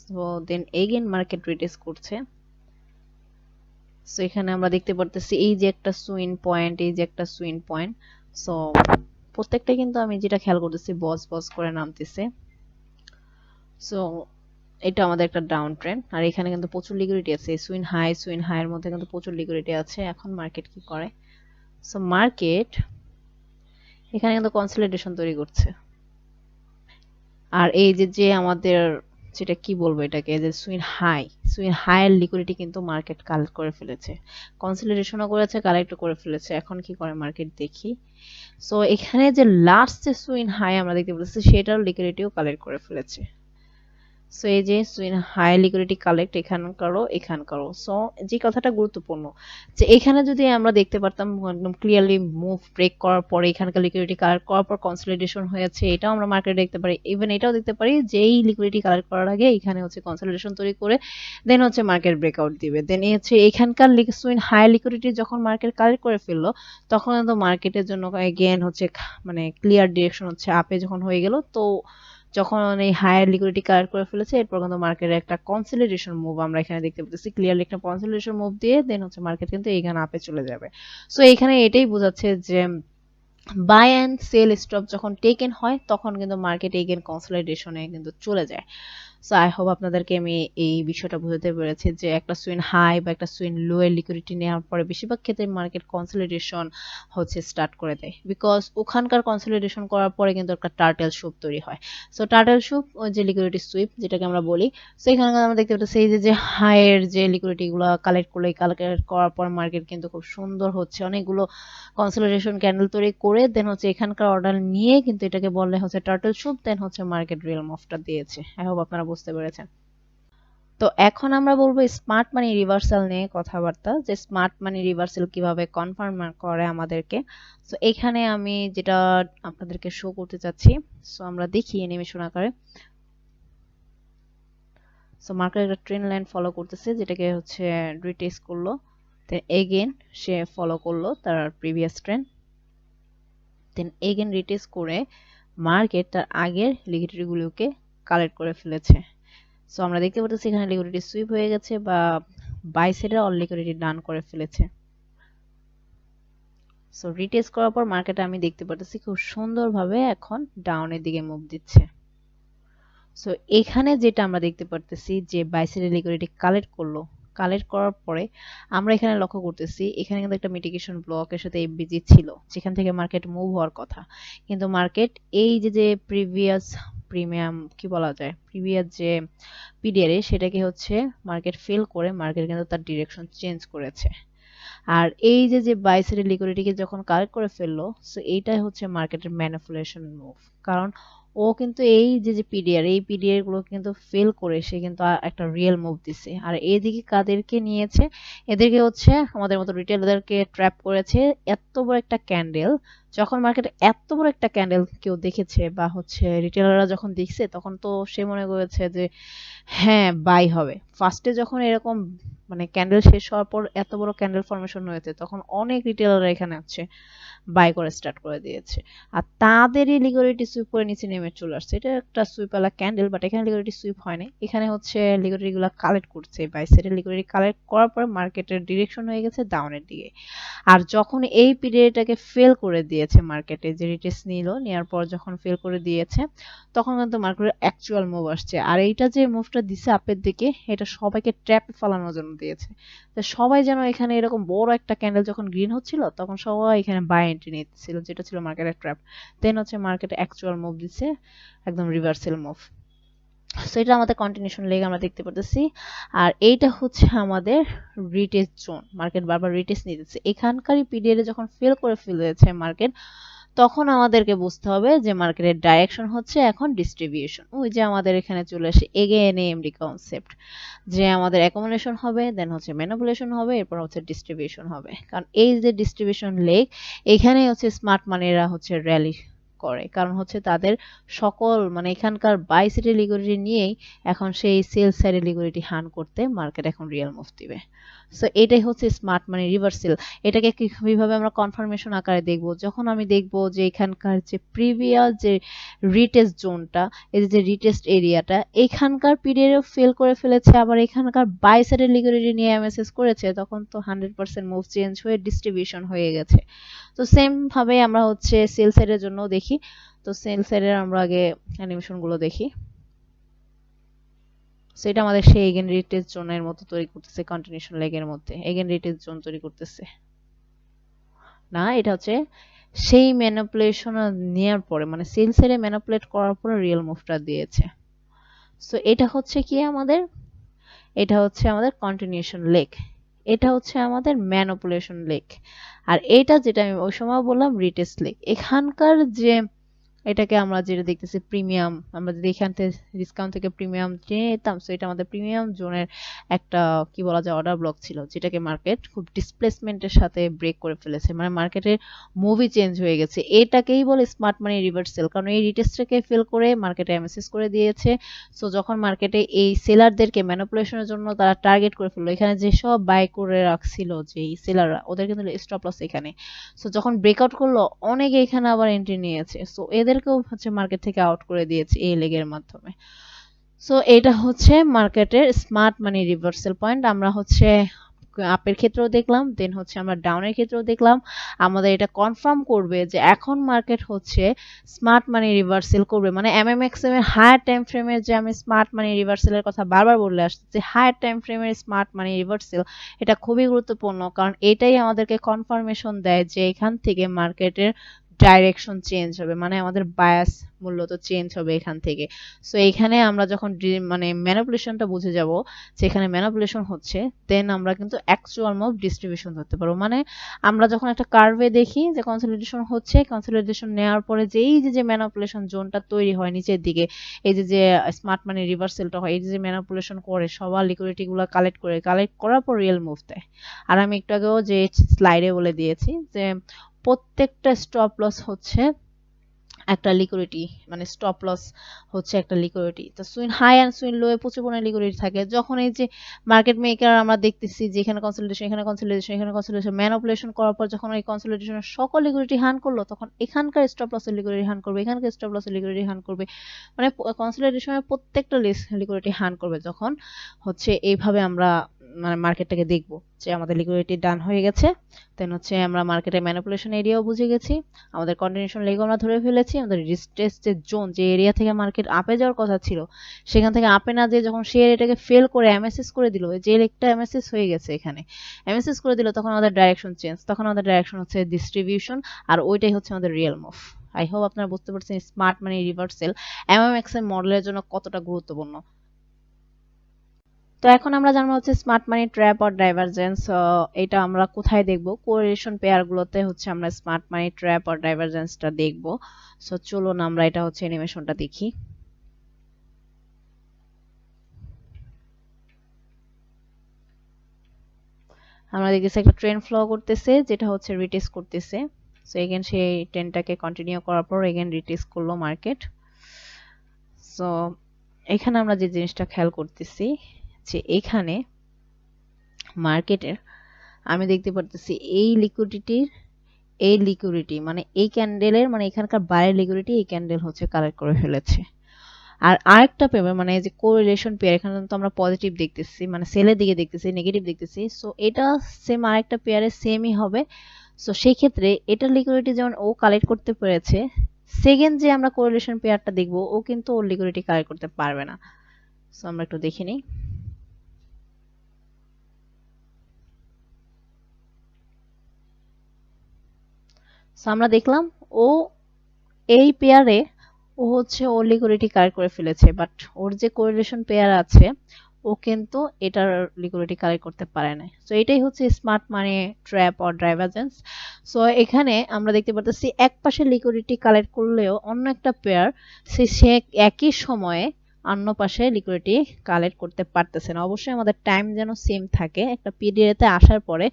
So then again market retest করছে। সো এখানে আমরা দেখতে পারতেছি এই যে একটা সুইং পয়েন্ট, এই যে একটা সুইং পয়েন্ট। সো প্রত্যেকটা কিন্তু আমি যেটা খেয়াল করতেছি বস বস করে নামতেছে। সো এটা আমাদের একটা ডাউন ট্রেন্ড, আর এখানে কিন্তু প্রচুর লিকুইডিটি আছে। সুইং হাইয়ের মধ্যে কিন্তু প্রচুর লিকুইডিটি আছে। এখন মার্কেট কি করে? সো মার্কেট এখানে কিন্তু কনসলিডেশন তৈরি করছে। আর এই যে যে আমাদের যেটা কি বলবো এটাকে, যে সুইং হাইয়ের লিকুইডিটি কিন্তু মার্কেট কালেক্ট করে ফেলেছে, কনসলিডেশনও করেছে, কালেক্টও করে ফেলেছে। এখন কি করে মার্কেট দেখি। সো এখানে যে লাস্ট যে সুইং হাই আমরা দেখতে পাচ্ছি সেটার লিকুইডিটিও কালেক্ট করে ফেলেছে। সো এই যে সুইং হাই লিকুইডিটি কালেক্ট এখানকারও। সো যে কথাটা গুরুত্বপূর্ণ যে এখানে যদি আমরা দেখতে পারতাম একদম ক্লিয়ারলি মুভ ব্রেক করার পরে এখানকার লিকুইডিটি কালেক্ট করার পর কনসলিডেশন হয়েছে, এটাও আমরা মার্কেটে দেখতে পারি। ইভেন এটাও দেখতে পারি যে এই লিকুইডিটি কালেক্ট করার আগে এখানে হচ্ছে কনসলিডেশন তৈরি করে দেন হচ্ছে মার্কেট ব্রেকআউট দিবে। দেন এই হচ্ছে এখানকার সুইং হাই লিকুইডিটি যখন মার্কেট কালেক্ট করে ফেললো তখন কিন্তু মার্কেটের জন্য এগেন হচ্ছে মানে ক্লিয়ার ডিরেকশন হচ্ছে আপে যখন হয়ে গেল। তো যখন এই হায়ার লিকুইডিটি কালেক্ট করে ফেলেছে এরপর কিন্তু মার্কেটের একটা কনসলিডেশন মুভ আমরা এখানে দেখতে পাচ্ছি, ক্লিয়ারলি একটা কনসলিডেশন মুভ দিয়ে দেন হচ্ছে মার্কেট কিন্তু এইখানে আপে চলে যাবে। সো এখানে এটাই বোঝাচ্ছে যে বাই অ্যান্ড সেল স্টপ যখন টেকেন হয় তখন কিন্তু মার্কেট এগেন কনসলিডেশনে কিন্তু চলে যায়। সো আই হোপ আপনাদেরকে আমি এই বিষয়টা বোঝাতে পেরেছি যে একটা সুইং হাই বা একটা সুইং লো এর লিকুইডিটি নেওয়ার পরে বেশিরভাগ ক্ষেত্রে মার্কেট কনসলিডেশন হচ্ছে স্টার্ট করে দেয়, বিকজ ওখানকার কনসলিডেশন করার পরে কিন্তু একটা টার্টেল সুপ তৈরি হয়। সো টার্টেল সুপ ওই যে লিকুইডিটি সুইপ যেটাকে আমরা বলি। সো এখানে আমরা দেখতে পাচ্ছি এই যে হাইয়ের যে লিকুইডিটি গুলো কালেক্ট করলো, কালেক্ট করার পর মার্কেট কিন্তু খুব সুন্দর হচ্ছে অনেকগুলো কনসলিডেশন ক্যান্ডেল তৈরি করে দেন হচ্ছে এখানকার অর্ডার নিয়ে কিন্তু এটাকে বললে হচ্ছে টার্টল সুপ, দেন হচ্ছে মার্কেট রিয়েল মুভটা দিয়েছে। আই হোপ আপনারা বুঝতে পেরেছেন। তো এখন আমরা বলবো স্মার্ট মানি রিভার্সাল নিয়ে কথাবার্তা, যে স্মার্ট মানি রিভার্সাল কিভাবে কনফার্ম করে আমাদেরকে। সো এখানে আমি যেটা আপনাদেরকে শো করতে চাচ্ছি, সো আমরা দেখি অ্যানিমেশন আকারে। সো মার্কেট একটা ট্রেন্ড লাইন ফলো করতেছে যেটাকে হচ্ছে রিটেস্ট করলো, দেন এগেন সে ফলো করলো তার previous trend, then again retest করে মার্কেট তার আগের লিকুইডিটি গুলোকে কালেক্ট করে ফেলেছে। সো আমরা দেখতে পাচ্ছি এখানে লিকুইডিটি সুইপ হয়ে গেছে বা বাই সাইডে অল লিকুইডিটি ডান করে ফেলেছে। সো রিটেস্ট করার পর মার্কেটে আমি দেখতে পাচ্ছি খুব সুন্দরভাবে এখন ডাউনের দিকে মুভ দিচ্ছে। সো এখানে যেটা আমরা দেখতে পারতেছি যে বাই সাইডে লিকুইডিটি কালেক্ট করলো, কালেক্ট করার পরে আমরা এখানে লক্ষ্য করতেছি এখানে কিন্তু একটা মিটিগেশন ব্লকের সাথে এফবিজি ছিল যেখান থেকে মার্কেট মুভ হওয়ার কথা, কিন্তু মার্কেট এই যে যে প্রিভিয়াস প্রিমিয়াম কি বলা যায় প্রিভিয়াস যে পিডিআরে সেটাকে হচ্ছে মার্কেট ফেল করে মার্কেট কিন্তু তার ডিরেকশন চেঞ্জ করেছে। আর এই যে যে বাই সাইডের লিকুইডিটিকে যখন কালেক্ট করে ফেললো, সো এইটাই হচ্ছে মার্কেটের ম্যানিপুলেশন মুভ। কারণ ও কিন্তু এই যে যে পিডিআর এই পিডিআর গুলো কিন্তু ফেল করে সে কিন্তু একটা রিয়েল মুভ দিছে। আর এইদিকে কাদেরকে নিয়েছে, এদেরকে হচ্ছে আমাদের মতো রিটেলারদেরকে ট্র্যাপ করেছে। এত বড় একটা ক্যান্ডেল, যখন মার্কেটে এত বড় একটা ক্যান্ডেল কেউ দেখেছে বা হচ্ছে রিটেলাররা যখন দেখছে তখন তো সে মনে করেছে যে হ্যাঁ বাই হবে। ফার্স্টে যখন এরকম মানে ক্যান্ডেল শেষ হওয়ার পর এত বড় ক্যান্ডেল ফরমেশন হয়েছে তখন অনেক রিটেলাররা এখানে আছে বাই করে স্টার্ট করে দিয়েছে। আর তাদেরই লিকুইডিটি সুইপ করে নিচে নেমে চলে আসছে। এটা একটা সুইপ ওয়ালা ক্যান্ডেল, বাট এখানে লিকুইডিটি সুইপ হয় না, এখানে হচ্ছে লিকুইডিটি গুলো কালেক্ট করছে। বাই সাইডের লিকুইডিটি কালেক্ট করার পর মার্কেটের ডিরেকশন হয়ে গেছে ডাউনের দিকে। আর যখন এই পিরিয়ডটাকে ফেল করে দিয়েছে মার্কেটে, যে রিটেস্ট নিল, নেওয়ার পর যখন ফেল করে দিয়েছে তখন কিন্তু মার্কেটের অ্যাকচুয়াল মুভ আসছে। আর এইটা যে মুভটা দিছে আপের দিকে এটা সবাইকে ট্র্যাপে ফেলানোর জন্য দিয়েছে। তো সবাই যেন এখানে এরকম বড় একটা ক্যান্ডেল যখন গ্রিন হচ্ছিল তখন সবাই এখানে বাই এন্ট্রি নিচ্ছিল, যেটা ছিল মার্কেটের ট্র্যাপ। দেন হচ্ছে মার্কেটে অ্যাকচুয়াল মুভ দিচ্ছে, একদম রিভার্সাল মুভ। সো এটা আমাদের কন্টিনিউশন লেগ আমরা দেখতে পারতেছি। আর এইটা হচ্ছে আমাদের রিটেস্ট জোন, মার্কেট বারবার রিটেস্ট নিতেছে। এখানকারই পিরিয়ডে যখন ফেল করে ফেলেছে মার্কেট তখন আমাদেরকে বুঝতে হবে যে মার্কেটের ডাইরেকশন হচ্ছে এখন ডিস্ট্রিবিউশন। ওই যে আমাদের এখানে চলে আসে এগেন এএমডি কনসেপ্ট, যে আমাদের অ্যাকুমুলেশন হবে, দেন হচ্ছে ম্যানিপুলেশন হবে, এরপর হচ্ছে ডিস্ট্রিবিউশন হবে। কারণ এই যে ডিস্ট্রিবিউশন লেগ এখানে হচ্ছে স্মার্ট মানিরা হচ্ছে র্যালি করে, কারণ হচ্ছে তাদের সকল মানে এখানকার বাই সাইডের লিকুইডিটি নিয়েই এখন সেই সেল সাইডের লিকুইডিটি হান করতে মার্কেট এখন রিয়েল মুভ দিবে। সো এটাই হচ্ছে স্মার্ট মানি রিভার্সাল। এটাকে কিভাবে আমরা কনফার্মেশন আকারে দেখব, যখন আমি দেখব যে এখানকার যে প্রিভিয়াস যে রিটেস্ট জোনটা, এই যে রিটেস্ট এরিয়াটা এখানকার পিরিয়ডে ফেল করে ফেলেছে, আবার এখানকার বাই সাইডের লিকুইডিটি নিয়ে এমএসএস করেছে, তখন তো 100% মুভ চেঞ্জ হয়ে ডিস্ট্রিবিউশন হয়ে গেছে। তো সেম ভাবে আমরা হচ্ছে সেল সাইডের জন্য দেখি। তো সেল সাইডের আমরা আগে অ্যানিমেশন গুলো দেখি। সেটা আমাদের সেই এগেন রিটেস্ট জোনের মতো তৈরি করতেছে, কন্টিনিউশন লেগের মধ্যে এগেন রিটেস্ট জোন তৈরি করতেছে না, এটা হচ্ছে সেই ম্যানিপুলেশন নেওয়ার পরে মানে সেল সাইডে ম্যানিপুলেট করার পরে রিয়েল মুভটা দিয়েছে। সো এটা হচ্ছে কি আমাদের, এটা হচ্ছে আমাদের কন্টিনিউশন লেগ, এটা হচ্ছে আমাদের ম্যানিপুলেশন লেগ, আর এটা যেটা আমি ওই সময় বললাম রিটেস্ট লেগ। এখানকার যে এটাকে আমরা যেটা দেখতেছি প্রিমিয়াম, আমরা যদি এখান থেকে ডিসকাউন্ট থেকে প্রিমিয়াম নিয়ে নিতাম, সো এটা আমাদের প্রিমিয়াম জোনের একটা কি বলা যায় অর্ডার ব্লক ছিল, যেটাকে মার্কেট খুব ডিসপ্লেসমেন্টের সাথে ব্রেক করে ফেলেছে, মানে মার্কেটের মুভি চেঞ্জ হয়ে গেছে। এটাকেই বলে স্মার্ট মানি রিভার্সাল, কারণ এই রিটেস্টটাকে ফেল করে মার্কেটে এমএসএস করে দিয়েছে। সো যখন মার্কেটে এই সেলারদেরকে ম্যানিপুলেশনের জন্য তারা টার্গেট করে ফেললো, এখানে যেসব বাই করে রাখছিল যে এই সেলাররা, ওদের কিন্তু স্টপ লস এখানে। সো যখন ব্রেকআউট করলো অনেকে এখানে আবার এন্ট্রি নিয়েছে, সো এদেরকেও হচ্ছে মার্কেট থেকে আউট করে দিয়েছে এই লেগের মাধ্যমে। সো এটা হচ্ছে মার্কেটের স্মার্ট মানি রিভার্সাল পয়েন্ট। আমরা হচ্ছে আপের ক্ষেত্রেও দেখলাম, দেন হচ্ছে আমরা ডাউনের ক্ষেত্রেও দেখলাম। আমাদের এটা কনফার্ম করবে যে এখন মার্কেট হচ্ছে স্মার্ট মানি রিভার্সাল করবে, মানে এমএমএক্সএম এর হায়ার টাইম ফ্রেমের যে আমি স্মার্ট মানি রিভার্সালের কথা বারবার বলে আসছি, যে হায়ার টাইম ফ্রেমের স্মার্ট মানি রিভার্সাল এটা খুবই গুরুত্বপূর্ণ, কারণ এটাই আমাদেরকে কনফার্মেশন দেয় যে এখান থেকে মার্কেটের ডাইরেকশন চেঞ্জ হবে, মানে আমাদের বায়াস মূলত চেঞ্জ হবে এখান থেকে। সো এখানে আমরা যখন মানে ম্যানিপুলেশনটা বুঝে যাব যে এখানে ম্যানিপুলেশন হচ্ছে, দেন আমরা কিন্তু অ্যাকচুয়াল মুভ ডিস্ট্রিবিউশন ধরতে পারবো। মানে আমরা যখন একটা কার্ভে দেখি যে কনসলিডেশন হচ্ছে, কনসলিডেশন নেওয়ার পরে যে এই যে ম্যানিপুলেশন জোনটা তৈরি হয় নিচের দিকে, এই যে স্মার্ট মানি রিভার্সালটা হয়, এই যে ম্যানিপুলেশন করে সবার লিকুইডিটি গুলো কালেক্ট করার পর রিয়েল মুভ দেয়। আর আমি একটু আগেও যে স্লাইডে বলে দিয়েছি যে প্রত্যেকটা স্টপ লস হচ্ছে একটা লিকুইডিটি, মানে স্টপ লস হচ্ছে একটা লিকুইডিটি। তো swing high and swing low এ প্রচুর পরিমাণে লিকুইডিটি থাকে। যখন এই যে মার্কেট মেকার আমরা দেখতেছি যে এখানে কনসলিডেশন, এখানে কনসলিডেশন, এখানে কনসলিডেশন, ম্যানিপুলেশন করার পর যখন এই কনসলিডেশনের সকল লিকুইডিটি হান করলো, তখন এখানকার স্টপ লসের লিকুইডিটি হান করবে, এখানকার স্টপ লসের লিকুইডিটি হান করবে, মানে কনসলিডেশনের প্রত্যেকটা লিকুইডিটি হান করবে। যখন হচ্ছে এইভাবে আমরা মানে মার্কেটটাকে দেখবো যে আমাদের লিকুইডিটি ডান হয়ে গেছে, দেন হচ্ছে আমরা মার্কেটে ম্যানিপুলেশন এরিয়াও বুঝে গেছি, আমাদের কন্টিনিউশন লেগও আমরা ধরে ফেলেছি, আমাদের রিস্টেস্টের জোন যে এরিয়া থেকে মার্কেট আপে যাওয়ার কথা ছিল, সেখান থেকে আপে না যেয়ে যখন সে এটাকে ফেল করে এমএসএস করে দিল, যে লেগটা এমএসএস হয়ে গেছে এখানে এমএসএস করে দিল, তখন আমাদের ডাইরেকশন চেঞ্জ, তখন আমাদের ডাইরেকশন হচ্ছে ডিস্ট্রিবিউশন, আর ওইটাই হচ্ছে আমাদের রিয়েল মুভ। আই হোপ আপনারা বুঝতে পারছেন স্মার্ট মানি রিভার্সাল এমএমএক্স এর মডেলের জন্য কতটা গুরুত্বপূর্ণ। তো এখন আমরা জানবো হচ্ছে স্মার্ট মানি ট্র্যাপ আর ডাইভারজেন্স। এটা আমরা কোথায় দেখব, কোরিলেশন পেয়ার গুলোতে হচ্ছে আমরা স্মার্ট মানি ট্র্যাপ আর ডাইভারজেন্সটা দেখব। সো চলুন আমরা এটা হচ্ছে অ্যানিমেশনটা দেখি। আমরা দেখতেছি একটা ট্রেন্ড ফ্লো করতেছে, যেটা হচ্ছে রিটেস্ট করতেছে। সো এগেন সেই ট্রেন্ডটাকে কন্টিনিউ করার পর এগেন রিটেস্ট করলো মার্কেট। সো এখানে আমরা যে জিনিসটা খেয়াল করতেছি যে এখানে মার্কেটের আমি দেখতে পারতেছি এই লিকুইডিটি মানে এই ক্যান্ডেলের মানে এখানকার বাইরের লিকুইডিটি এই ক্যান্ডেল হচ্ছে কালেক্ট করে ফেলেছে। আর আরেকটা পেয়ার মানে যে কোরিলেশন পেয়ার, এখানে তো আমরা পজিটিভ দেখতেছি, মানে সেলের দিকে দেখতেছি, নেগেটিভ দেখতেছি। সো এটা সেম আরেকটা পেয়ারে সেমই হবে। সো সেই ক্ষেত্রে এটার লিকুইডিটি যেমন ও কালেক্ট করতে পেরেছে, সেকেন্ড যে আমরা কোরিলেশন পেয়ারটা দেখবো ও কিন্তু ওর লিকুইডিটি কালেক্ট করতে পারবে না। সো আমরা একটু দেখে নিই। সো আমরা দেখলাম ও এই পেয়ারে ও হচ্ছে ওর লিকুইডিটি কালেক্ট করে ফেলেছে, বাট ওর যে কোরিলেশন পেয়ার আছে ও কিন্তু এটার লিকুইডিটি কালেক্ট করতে পারে না। সো এটাই হচ্ছে smart money trap or divergence. So এখানে আমরা দেখতে পাচ্ছি এক পাশে লিকুইডিটি কালেক্ট করলেও অন্য একটা পেয়ার সে একই সময়ে অন্য পাশে লিকুইডিটি কালেক্ট করতে পারতেছে না। অবশ্যই আমাদের টাইম যেন সেম থাকে। একটা পিরিয়ডে আসার পরে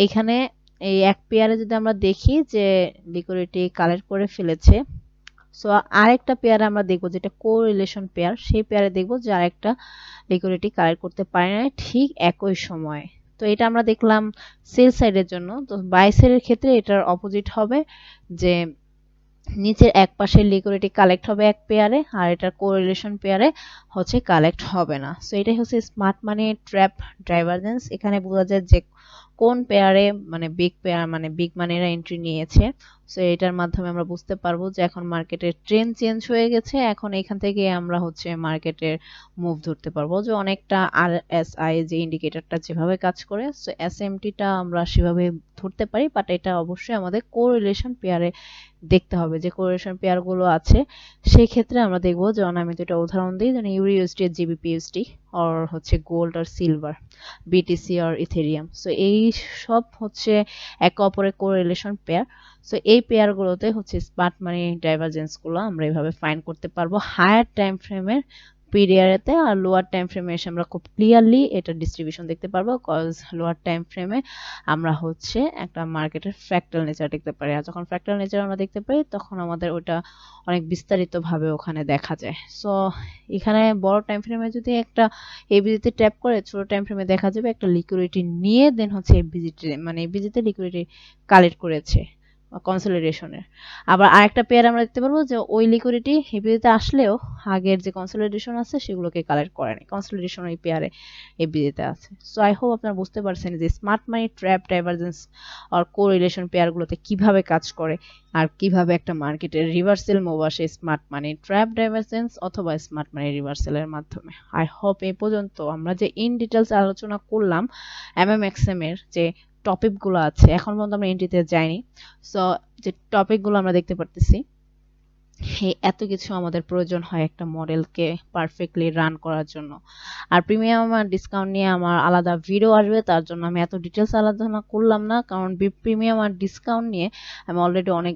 এখানে এই এক পেয়ারে যদি আমরা দেখি যে লিকুইডিটি কালেক্ট করে ফেলেছে, সো আরেকটা পেয়ারে আমরা দেখবো যেটা কোরিলেশন পেয়ার, সেই পেয়ারে দেখবো যে আরেকটা লিকুইডিটি কালেক্ট করতে পারে না ঠিক একই সময়ে। তো এটা আমরা দেখলাম সেল সাইডের জন্য। তো বাই সাইডের ক্ষেত্রে এটার অপোজিট হবে, যে নিচের এক পাশের লিকুইডিটি কালেক্ট হবে এক পেয়ারে, আর এটার কোরিলেশন পেয়ারে হচ্ছে কালেক্ট হবে না। সো এটাই হচ্ছে স্মার্ট মানি ট্র্যাপ ডাইভারজেন্স। এখানে বোঝা যায় যে কোন পেয়ারে মানে বিগ পেয়ার মানে বিগ মানিরা এন্ট্রি নিয়েছে। সো এটার মাধ্যমে আমরা বুঝতে পারবো যে এখন মার্কেটের ট্রেন্ড চেঞ্জ হয়ে গেছে, এখন এখান থেকে আমরা হচ্ছে মার্কেটের মুভ ধরতে পারবো। যে অনেকটা আরএসআই যে ইন্ডিকেটরটা যেভাবে কাজ করে, সো এসএমটিটা আমরা সেভাবে ধরতে পারি, বাট এটা অবশ্যই আমাদের কোরিলেশন পেয়ারে দেখতে হবে যে কোরিলেশন পেয়ার গুলো আছে। সেই ক্ষেত্রে আমরা দেখবো, যেমন আমি দুটো উদাহরণ দিই, যেমন ইউরিউএসডি আর জিবিপিউএসডি, আর হচ্ছে গোল্ড আর সিলভার, বিটিসি আর ইথেরিয়াম। সো এই সব হচ্ছে একে অপরের কোরিলেশন পেয়ার। সো এই পেয়ারগুলোতে হচ্ছে স্মার্ট মানি ডাইভারজেন্স গুলো আমরা এইভাবে ফাইন্ড করতে পারবো হায়ার টাইম ফ্রেমের পিরিয়ডেতে, আর লোয়ার টাইম ফ্রেমে এসে আমরা খুব ক্লিয়ারলি এটা ডিস্ট্রিবিউশন দেখতে পারবো, কজ লোয়ার টাইম ফ্রেমে আমরা হচ্ছে একটা মার্কেটের ফ্র্যাক্টাল নেচার দেখতে পারি। আর যখন ফ্র্যাক্টাল নেচার আমরা দেখতে পাই তখন আমাদের ওটা অনেক বিস্তারিতভাবে ওখানে দেখা যায়। সো এখানে বড় টাইম ফ্রেমে যদি একটা এবিজিতে ট্যাপ করে, ছোট টাইম ফ্রেমে দেখা যাবে একটা লিকুইডিটি নিয়ে দেন হচ্ছে এবিজিতে মানে এবিজিতে লিকুইডিটি কালেক্ট করেছে কনসলিডেশনের। আবার আরেকটা পেয়ার আমরা দেখতে পারবো যে ওই লিকুইডিটি এবিজিতে আসলেও আগের যে কনসলিডেশন আছে সেগুলোকে কালেক্ট করেনি, কনসলিডেশন ওই পেয়ারে এবিজিতে আছে। সো আই হোপ আপনারা বুঝতে পারছেন যে স্মার্ট মানি ট্র্যাপ ডাইভারজেন্স আর কোরিলেশন পেয়ারগুলোতে কিভাবে কাজ করে, আর কিভাবে একটা মার্কেটের রিভার্সাল মুভ আসে স্মার্ট মানি ট্র্যাপ ডাইভারজেন্স অথবা স্মার্ট মানি রিভার্সালের মাধ্যমে। আই হোপ এই পর্যন্ত আমরা যে ইন ডিটেলস আলোচনা করলাম এমএমএক্সএম এর যে টপিকগুলো আছে, এখন পর্যন্ত আমরা এন্ট্রিতে যাইনি। সো যে টপিকগুলো আমরা দেখতে পারতেছি, এত কিছু আমাদের প্রয়োজন হয় একটা মডেলকে পারফেক্টলি রান করার জন্য। আর প্রিমিয়াম আর ডিসকাউন্ট নিয়ে আমার আলাদা ভিডিও আসবে, তার জন্য আমি এত ডিটেলস আলোচনা করলাম না, কারণ প্রিমিয়াম আর ডিসকাউন্ট নিয়ে আমি অলরেডি অনেক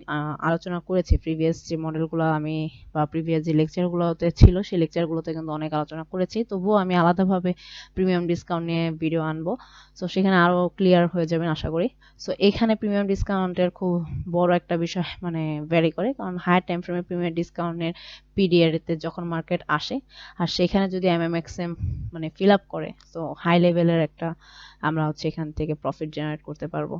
আলোচনা করেছি। প্রিভিয়াস যে মডেলগুলো আমি বা প্রিভিয়াস যে লেকচারগুলোতে ছিল সেই লেকচারগুলোতে কিন্তু অনেক আলোচনা করেছি, তবুও আমি আলাদাভাবে প্রিমিয়াম ডিসকাউন্ট নিয়ে ভিডিও আনবো। সো সেখানে আরও ক্লিয়ার হয়ে যাবেন আশা করি। সো এখানে প্রিমিয়াম ডিসকাউন্টের খুব বড় একটা বিষয় মানে ভ্যারি করে, কারণ হায়ার টাইম ফ্রেমে প্রিমিয়াম ডিসকাউন্টের পিরিয়ডে যখন মার্কেট আসে আর সেখানে যদি এমএমএক্সএম মানে ফিল আপ করে, তো হাই লেভেলের একটা আমরা হচ্ছে এখান থেকে প্রফিট জেনারেট করতে পারবো।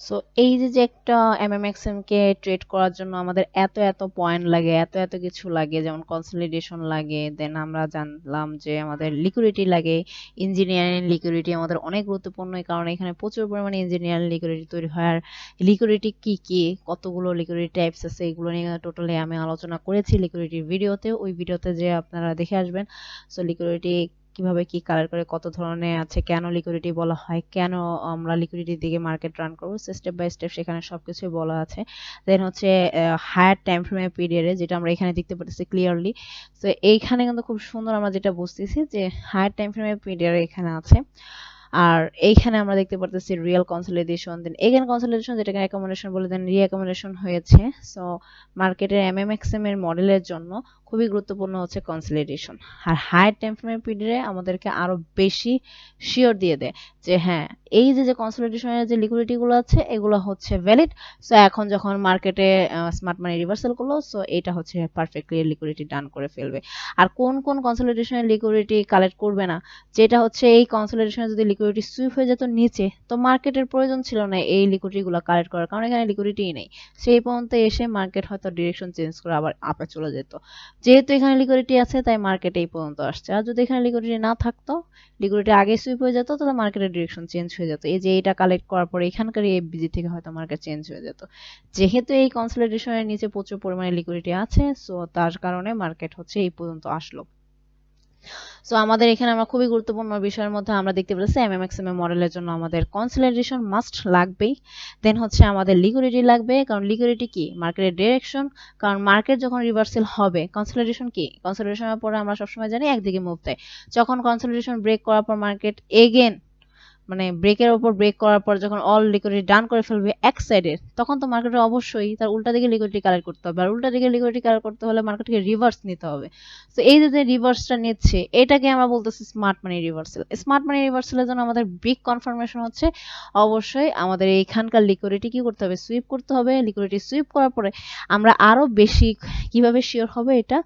সো এই যে যে একটা এমএমএক্সএম কে ট্রেড করার জন্য আমাদের এত এত পয়েন্ট লাগে, এত এত কিছু লাগে, যেমন কনসলিডেশন লাগে, দেন আমরা জানলাম যে আমাদের লিকুইডিটি লাগে। ইঞ্জিনিয়ারিং লিকুইডিটি আমাদের অনেক গুরুত্বপূর্ণ, কারণ এখানে প্রচুর পরিমাণে ইঞ্জিনিয়ারিং লিকুইডিটি তৈরি হয়। আর লিকুইডিটি কি কি, কতগুলো লিকুইডিটি টাইপস আছে, এগুলো নিয়ে টোটালি আমি আলোচনা করেছি লিকুইডিটির ভিডিওতে, ওই ভিডিওতে যে আপনারা দেখে আসবেন। সো লিকুইডিটি কিভাবে কি কালার করে, কত ধরনের আছে, কেন লিকুইডিটি বলা হয়, কেন আমরা লিকুইডিটির দিকে মার্কেট রান করবো, স্টেপ বাই স্টেপ সেখানে সবকিছুই বলা আছে। দেন হচ্ছে হায়ার টাইম ফ্রেমের পিরিয়ডে, যেটা আমরা এখানে দেখতে পাচ্ছি ক্লিয়ারলি। তো এইখানে কিন্তু খুব সুন্দর আমরা যেটা বুঝতেছি যে হায়ার টাইম ফ্রেমের পিরিয়ডে এখানে আছে। আর এইখানে আমরা দেখতে পারতেছি real consolidation, then again consolidation, যেটাকে অ্যাকোমোডেশন বলে, দেন রিঅ্যাকোমোডেশন হয়েছে। সো মার্কেটের এমএমএক্সএম এর মডেলের জন্য খুবই গুরুত্বপূর্ণ হচ্ছে কনসলিডেশন। আর হায়ার টাইম ফ্রেমের পিরিয়ডে আমাদেরকে আরো বেশি শিওর দিয়ে দেয় যে হ্যাঁ, এই যে যে কনসলিডেশনের যে লিকুইডিটি গুলো আছে এগুলো হচ্ছে ভ্যালিড। সো এখন যখন মার্কেটে স্মার্ট মানি রিভার্সাল করলো, সো এটা হচ্ছে পারফেক্টলি লিকুইডিটি ডান করে ফেলবে। আর কোন কোন কনসলিডেশনের লিকুইডিটি কালেক্ট করবে না, যেটা হচ্ছে এই কনসলিডেশনে যদি লিকুইডিটি সুইপ হয়ে যেত নিচে, তো মার্কেটের প্রয়োজন ছিল না এই লিকুইডিটি গুলো কালেক্ট করার, কারণ এখানে লিকুইডিটিই নেই। সেই পর্যন্ত এসে মার্কেট হয়তো ডিরেকশন চেঞ্জ করে আবার আপে চলে যেত। যেহেতু এখানে লিকুইডিটি আছে তাই মার্কেট এই পর্যন্ত আসছে। আর যদি এখানে লিকুইডিটি না থাকতো, লিকুইডিটি আগে সুইপ হয়ে যেত, তাহলে মার্কেটের ডিরেকশন চেঞ্জ হয়ে যেত। এই যে এটা কালেক্ট করার পরে এখানকার এই বিজি থেকে হয়তো মার্কেট চেঞ্জ হয়ে যেত। যেহেতু এই কনসলিডেশনের নিচে প্রচুর পরিমাণে লিকুইডিটি আছে, সো তার কারণে মার্কেট হচ্ছে এই পর্যন্ত আসলো। সো আমাদের এখানে আমরা খুবই গুরুত্বপূর্ণ বিষয়ের মধ্যে আমরা দেখতে পাচ্ছি এমএমএক্সএম এর মডেলের জন্য আমাদের কনসলিডেশন মাস্ট লাগবেই। দেন হচ্ছে আমাদের লিকুইডিটি লাগবে, কারণ লিকুইডিটি কি মার্কেটের ডিরেকশন, কারণ মার্কেট যখন রিভার্সাল হবে, কনসলিডেশন কি, কনসলিডেশনের পরে আমরা সবসময় জানি একদিকে মুভ দেয়। যখন কনসলিডেশন ব্রেক করার পর মার্কেট এগেন মানে ব্রেকের উপর ব্রেক করার পর যখন অল লিকুইডিটি ডান করে ফেলবে এক সাইডে, তখন তো মার্কেটে অবশ্যই তার উল্টা দিকে লিকুইডিটি কালেক্ট করতে হবে, আর উল্টা দিকে লিকুইডিটি কালেক্ট করতে হলে মার্কেটকে রিভার্স নিতে হবে। তো এই যে রিভার্সটা নিচ্ছে, এটাকে আমরা বলতেছি smart money reversal. Smart money রিভার্সালের জন্য আমাদের বিগ কনফার্মেশন হচ্ছে অবশ্যই আমাদের এইখানকার লিকুইডিটি কি করতে হবে, সুইপ করতে হবে। লিকুইডিটি সুইপ করার পরে আমরা আরো বেশি কিভাবে শিওর হবে এটা,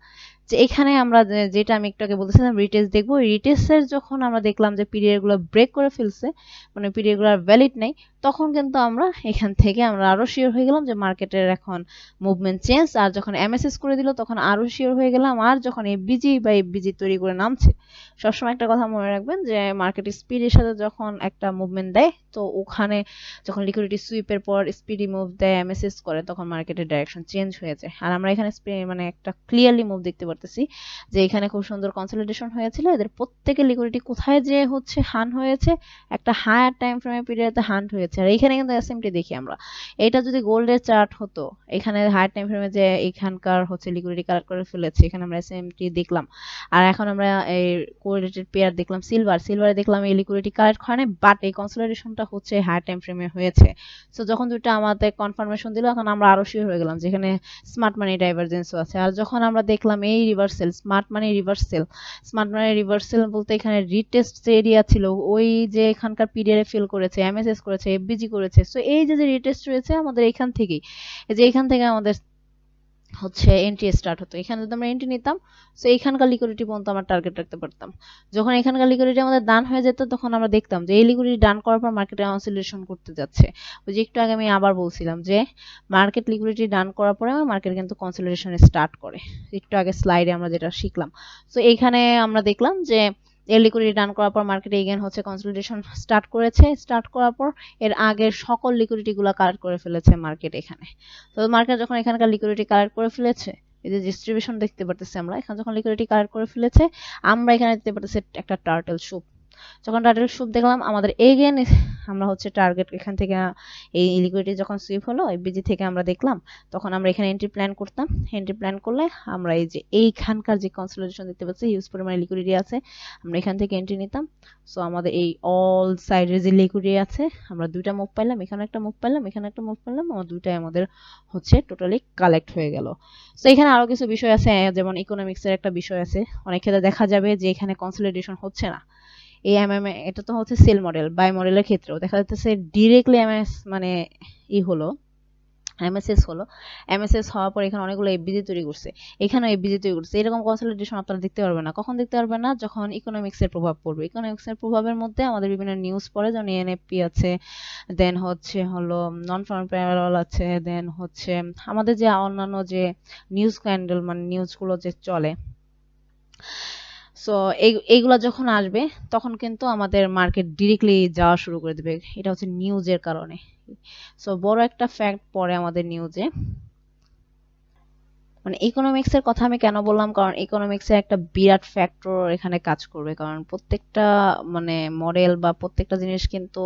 যে এখানে আমরা যেটা আমি একটু আগে বলতেছিলাম রিটেস্ট দেখবো, রিটেস্টের যখন আমরা দেখলাম যে পিরিয়ড গুলো ব্রেক করে ফেলছে, মানে পিরিয়ড গুলো ভ্যালিড নেই, তখন কিন্তু আমরা এখান থেকে আমরা আরো শিওর হয়ে গেলাম যে মার্কেটের এখন মুভমেন্ট চেঞ্জ। আর যখন এমএসএস করে দিল তখন আরো শিওর হয়ে গেলাম। আর যখন এফবিজি বা এফবিজি তৈরি করে নামছে, সবসময় একটা কথা মনে রাখবেন যে মার্কেট স্পিডের সাথে যখন একটা মুভমেন্ট দেয়, তো ওখানে যখন লিকুইডিটি সুইপের পর স্পিডি মুভ দেয়, এমএসএস করে, তখন মার্কেটের ডাইরেকশন চেঞ্জ হয়ে যায়। আর আমরা এখানে মানে একটা ক্লিয়ারলি মুভ দেখতে পারতেছি যে এখানে খুব সুন্দর কনসলিডেশন হয়েছিল। এদের প্রত্যেকের লিকুইডিটি কোথায় যে হচ্ছে হান হয়েছে, একটা হায়ার টাইম ফ্রেমের পিরিয়ডে হান্ট হয়েছে। আর এখানে কিন্তু এসএমটি দেখি আমরা, এটা যদি গোল্ডের চার্ট হতো, এখানে হায়ার টাইম ফ্রেমে যে এখানকার হচ্ছে লিকুইডিটি কালেক্ট করে ফেলেছে, এখানে আমরা এসএমটি দেখলাম। আর এখন আমরা এই কোরিলেটেড পেয়ার দেখলাম সিলভারে দেখলাম এই লিকুইডিটি কালেক্ট হয় না, বাট এই কনসলিডেশনটা হচ্ছে হায়ার টাইম ফ্রেমে হয়েছে। সো যখন দুইটা আমাদের কনফার্মেশন দিল, এখন আমরা আরো শিওর হয়ে গেলাম যেখানে স্মার্ট মানি ডাইভারজেন্সও আছে। আর যখন আমরা দেখলাম এই রিভার্সেল, স্মার্ট মানি রিভার্সেল বলতে এখানে রিটেস্ট যে এরিয়া ছিল, ওই যে এখানকার পিরিয়ডে ফিল করেছে, এমএসএস করেছে, এফবিজি করেছে। সো এই যে রিটেস্ট রয়েছে আমাদের এখান থেকেই, এই যে এখান থেকে আমাদের হচ্ছে এন্ট্রি স্টার্ট হতো। এখানে যদি আমরা এন্ট্রি নিতাম, সো এইখানকার লিকুইডিটি পর্যন্ত আমরা টার্গেট রাখতে পারতাম। যখন এখানকার লিকুইডিটি আমাদের ডান হয়ে যেত, তখন আমরা দেখতাম যে এই লিকুইডিটি ডান করার পর মার্কেটে অসিলেশন করতে যাচ্ছে। ওই যে একটু আগে আমি আবার বলছিলাম যে মার্কেট লিকুইডিটি ডান করার পরে মার্কেট কিন্তু কনসলিডেশন স্টার্ট করে, একটু আগে স্লাইডে আমরা যেটা শিখলাম। সো এইখানে আমরা দেখলাম যে এর লিকুইডিটি ডান করার পর মার্কেটে এগেন হচ্ছে কনসলিডেশন স্টার্ট করেছে। স্টার্ট করার পর এর আগের সকল লিকুইডিটি গুলা কালেক্ট করে ফেলেছে মার্কেট এখানে। তো মার্কেট যখন এখানকার লিকুইডিটি কালেক্ট করে ফেলেছে, এই যে ডিস্ট্রিবিউশন দেখতে পারতেছি আমরা, এখানে যখন লিকুইডিটি কালেক্ট করে ফেলেছে, আমরা এখানে দেখতে পারতেছি একটা টার্টল শুপ। যখন টার্টল শুপ দেখলাম, আমাদের এগেন আমরা হচ্ছে টার্গেট এখান থেকে এই লিকুইডিটি যখন সুইপ হলো এফবিজি থেকে আমরা দেখলাম, তখন আমরা এখানে এন্ট্রি প্ল্যান করতাম। এন্ট্রি প্ল্যান করলে আমরা এই যে এইখানকার যে কনসলিডেশন দেখতে পাচ্ছি, হিউজ পরিমাণে লিকুইডিটি আছে, আমরা এখান থেকে এন্ট্রি নিতাম। সো আমাদের এই অল সাইডের যে লিকুইডিটি আছে, আমরা দুইটা মুভ পাইলাম, এখানে একটা মুভ পাইলাম, এখানে একটা মুভ পাইলাম, আমার দুইটাই আমাদের হচ্ছে টোটালি কালেক্ট হয়ে গেল। তো এখানে আরো কিছু বিষয় আছে, যেমন ইকোনমিক্স এর একটা বিষয় আছে। অনেক ক্ষেত্রে দেখা যাবে যে এখানে কনসলিডেশন হচ্ছে না, এই এমএম এটা তো হচ্ছে সেল মডেল, বাই মডেলের ক্ষেত্রেও দেখা যাচ্ছে ডিরেক্টলি এমএস মানে হলো এমএসএস হলো, এমএসএস হওয়ার পর এখানে অনেকগুলো এফবিজি তৈরি করছে, এখানেও এফবিজি তৈরি করছে। এরকম কনসলিডেশন আপনারা দেখতে পারবেন না। কখন দেখতে পারবেন না? যখন ইকোনমিক্স এর প্রভাব পড়বে। ইকোনমিক্স এর প্রভাবের মধ্যে আমাদের বিভিন্ন নিউজ পড়ে, যেমন এনএফপি আছে, দেন হচ্ছে হলো নন ফার্ম প্যারাল আছে, দেন হচ্ছে আমাদের যে অন্যান্য যে নিউজ ক্যান্ডেল মানে নিউজগুলো যে চলে, সো এইগুলা যখন আসবে তখন কিন্তু আমাদের মার্কেট ডিরেক্টলি যাওয়া শুরু করে দেবে। এটা হচ্ছে নিউজের কারণে। সো বড় একটা ফ্যাক্ট পড়ে আমাদের নিউজে। মানে ইকোনমিক্স এর কথা আমি কেন বললাম, কারণ ইকোনমিক্স এর একটা বিরাট ফ্যাক্টর এখানে কাজ করবে। কারণ প্রত্যেকটা মানে মডেল বা প্রত্যেকটা জিনিস কিন্তু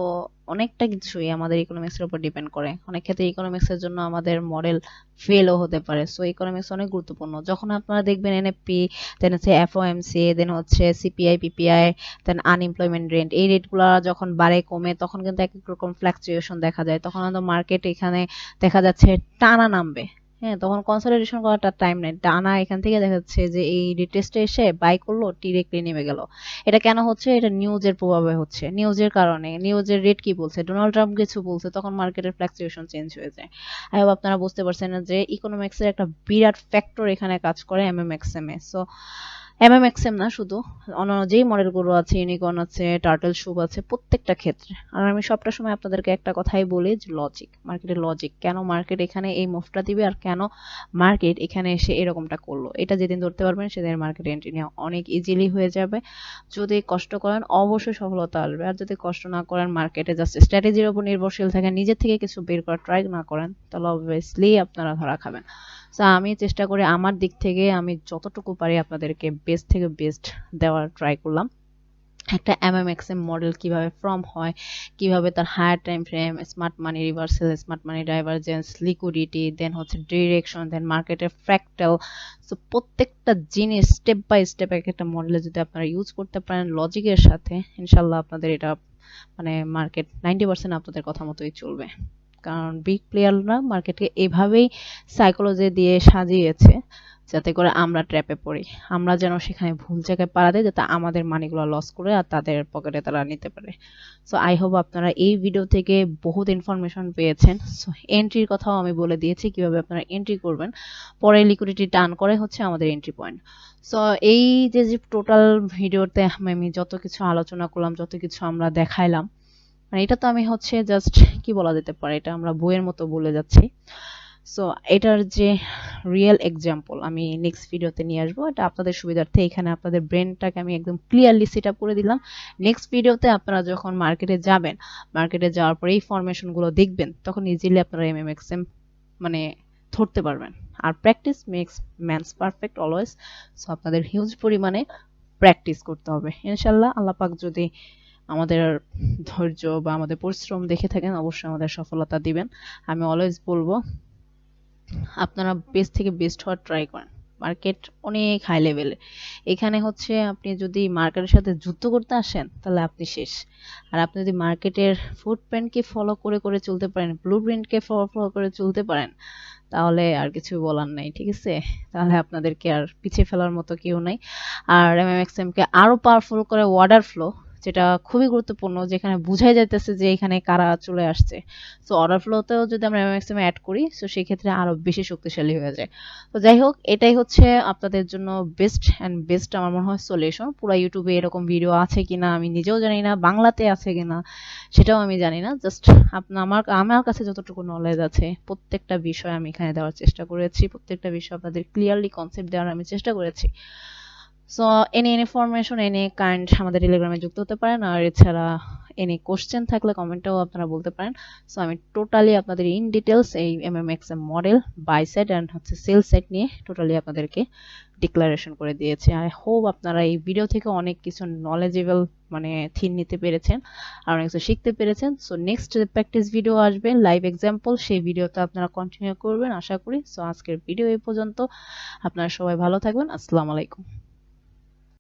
অনেকটা কিছুই আমাদের ইকোনমিক্স এর উপর ডিপেন্ড করে। অনেক ক্ষেত্রে ইকোনমিক্স এর জন্য আমাদের মডেল ফেলও হতে পারে। সো ইকোনমিক্স অনেক গুরুত্বপূর্ণ। যখন আপনারা দেখবেন এনএফপি, দেন হচ্ছে এফওএমসি, দেন হচ্ছে সিপিআই, পিপিআই, দেন আনএমপ্লয়মেন্ট রেট, এই রেটগুলো যখন বাড়ে কমে, তখন কিন্তু এক এক রকম ফ্লাকচুয়েশন দেখা যায়। তখন আমাদের মার্কেট এখানে দেখা যাচ্ছে টানা নামবে। হ্যাঁ, তখন কনসলিডেশন করাটা টাইম নেই, টানা এখান থেকে দেখা যাচ্ছে যে এই রিটেস্টে এসে বাই করলো, ডিরেক্টলি নেমে গেল। এটা কেন হচ্ছে? এটা নিউজের প্রভাবে হচ্ছে, নিউজের কারণে। নিউজের রেট কি বলছে, ডোনাল্ড ট্রাম্প কিছু বলছে, তখন মার্কেটের ফ্লাকচুয়েশন চেঞ্জ হয়ে যায়। আই হোপ আপনারা বুঝতে পারছেন না যে ইকোনমিক্স এর একটা বিরাট ফ্যাক্টর এখানে কাজ করে এমএমএক্সএম এ। সো এমএমএক্সএম না শুধু, অন্যান্য যেই মডেলগুলো আছে, ইউনিকর্ন আছে, টার্টল শুপ আছে, প্রত্যেকটা ক্ষেত্রে। আর আমি সবটা সময় আপনাদেরকে একটা কথাই বলি যে লজিক, মার্কেটের লজিক, কেন মার্কেট এখানে এই মুভটা দিবে আর কেন মার্কেট এখানে এসে এরকমটা করলো, এটা যেদিন ধরতে পারবেন সেদিন মার্কেট এন্ট্রি নেওয়া অনেক ইজিলি হয়ে যাবে। যদি কষ্ট করেন অবশ্যই সফলতা আসবে, আর যদি কষ্ট না করেন, মার্কেটে জাস্ট স্ট্র্যাটেজির উপর নির্ভরশীল থাকেন, নিজের থেকে কিছু বের করার ট্রাই না করেন, তাহলে অবভিয়াসলি আপনারা ধরা খাবেন। তো আমি চেষ্টা করি আমার দিক থেকে আমি যতটুকু পারি আপনাদেরকে বেস্ট থেকে বেস্ট দেওয়ার ট্রাই করলাম। একটা এমএমএক্সএম মডেল কিভাবে ফর্ম হয়, কিভাবে তার higher time frame, smart money reversal, smart money divergence, liquidity, then হচ্ছে ডিরেকশন, দেন মার্কেটের ফ্র্যাক্টাল। সো প্রত্যেকটা জিনিস স্টেপ বাই স্টেপ এক একটা মডেলে যদি আপনারা ইউজ করতে পারেন লজিকের সাথে, ইনশাল্লাহ আপনাদের এটা মানে মার্কেট 90% আপনাদের কথা মতোই চলবে। কারণ বিগ প্লেয়াররা মার্কেটকে এভাবেই সাইকোলজি দিয়ে সাজিয়েছে যাতে করে আমরা ট্র্যাপে পড়ি, আমরা যেন সেখানে ভুল জায়গায় পা দেই যাতে আমাদের মানিগুলো লস করে আর তাদের পকেটে তারা নিতে পারে। সো আই হোপ আপনারা এই ভিডিও থেকে বহুত ইনফরমেশন পেয়েছেন। সো এন্ট্রির কথাও আমি বলে দিয়েছি কিভাবে আপনারা এন্ট্রি করবেন, পরে লিকুইডিটি টার্ন করে হচ্ছে আমাদের এন্ট্রি পয়েন্ট। সো এই যে টোটাল ভিডিওতে আমি যত কিছু আলোচনা করলাম, যত কিছু আমরা দেখাইলাম, মানে এটা তো আমি হচ্ছে জাস্ট কি বলা যেতে পারে, এটা আমরা বইয়ের মতো বলে যাচ্ছি। সো এটার যে রিয়েল এক্সাম্পল আমি নেক্সট ভিডিওতে নিয়ে আসবো, এটা আপনাদের সুবিধার্থে এখানে আপনাদের ব্রেনটাকে আমি একদম ক্লিয়ারলি সেট আপ করে দিলাম। নেক্সট ভিডিওতে আপনারা যখন মার্কেটে যাবেন, মার্কেটে যাওয়ার পরে এই ফরমেশনগুলো দেখবেন, তখন ইজিলি আপনারা এমএমএক্সএম মানে ধরতে পারবেন। আর practice makes mans perfect always. So আপনাদের হিউজ পরিমাণে প্র্যাকটিস করতে হবে ইনশাল্লাহ। আল্লাহ পাক যদি আমাদের ধৈর্য বা আমাদের পরিশ্রম দেখে থাকেন, অবশ্যই আমাদের সফলতা দিবেন। আমি অলওয়েজ বলবো আপনারা বেস্ট থেকে বেস্ট হওয়ার ট্রাই করেন। মার্কেট অনেক হাই লেভেলে, এখানে হচ্ছে আপনি যদি মার্কেটের সাথে যুদ্ধ করতে আসেন তাহলে আপনি শেষ। আর আপনি যদি মার্কেটের ফুটপ্রিন্টকে ফলো করে করে চলতে পারেন, ব্লুপ্রিন্টকে ফলো করে চলতে পারেন, তাহলে আর কিছু বলার নাই, ঠিক আছে? তাহলে আপনাদেরকে আর পিছিয়ে ফেলার মতো কেউ নাই। আর এমএমএক্সএম কে আরো পাওয়ারফুল করে অর্ডার ফ্লো, যেটা খুবই গুরুত্বপূর্ণ, যেখানে বোঝাই যাইতেছে যে এখানে কারা চলে আসছে। সো অর্ডার ফ্লোতেও যদি আমরা এমএমএক্সএম অ্যাড করি, সো সেই ক্ষেত্রে আরো বেশি শক্তিশালী হয়ে যায়। তো যাই হোক, এটাই হচ্ছে আপনাদের জন্য বেস্ট আমার মনে হয় সলিউশন। পুরো ইউটিউবে এরকম ভিডিও আছে কিনা আমি নিজেও জানি না, বাংলাতে আছে কিনা সেটাও আমি জানি না। জাস্ট আমার কাছে যতটুকু নলেজ আছে প্রত্যেকটা বিষয় আমি এখানে দেওয়ার চেষ্টা করেছি, প্রত্যেকটা বিষয় আপনাদের ক্লিয়ারলি কনসেপ্ট দেওয়ার আমি চেষ্টা করেছি। So any information any kind আমাদের টেলিগ্রামে যুক্ত হতে পারেন। আর এছাড়া এনি কোশ্চেন থাকলে কমেন্টেও আপনারা বলতে পারেন। সো আমি টোটালি আপনাদের ইন ডিটেলস এই এমএমএক্সএম মডেল বাই সাইড অ্যান্ড হচ্ছে সেল সাইড নিয়ে টোটালি আপনাদেরকে ডিক্লারেশন করে দিয়েছি। আই হোপ আপনারা এই ভিডিও থেকে অনেক কিছু নলেজেবল মানে থিম নিতে পেরেছেন আর অনেক কিছু শিখতে পেরেছেন। সো নেক্সট যে প্র্যাকটিস ভিডিও আসবে লাইভ এক্সাম্পল, সেই ভিডিওতে আপনারা কন্টিনিউ করবেন আশা করি। সো আজকের ভিডিও এই পর্যন্ত, আপনারা সবাই ভালো থাকবেন। আসসালামু আলাইকুম।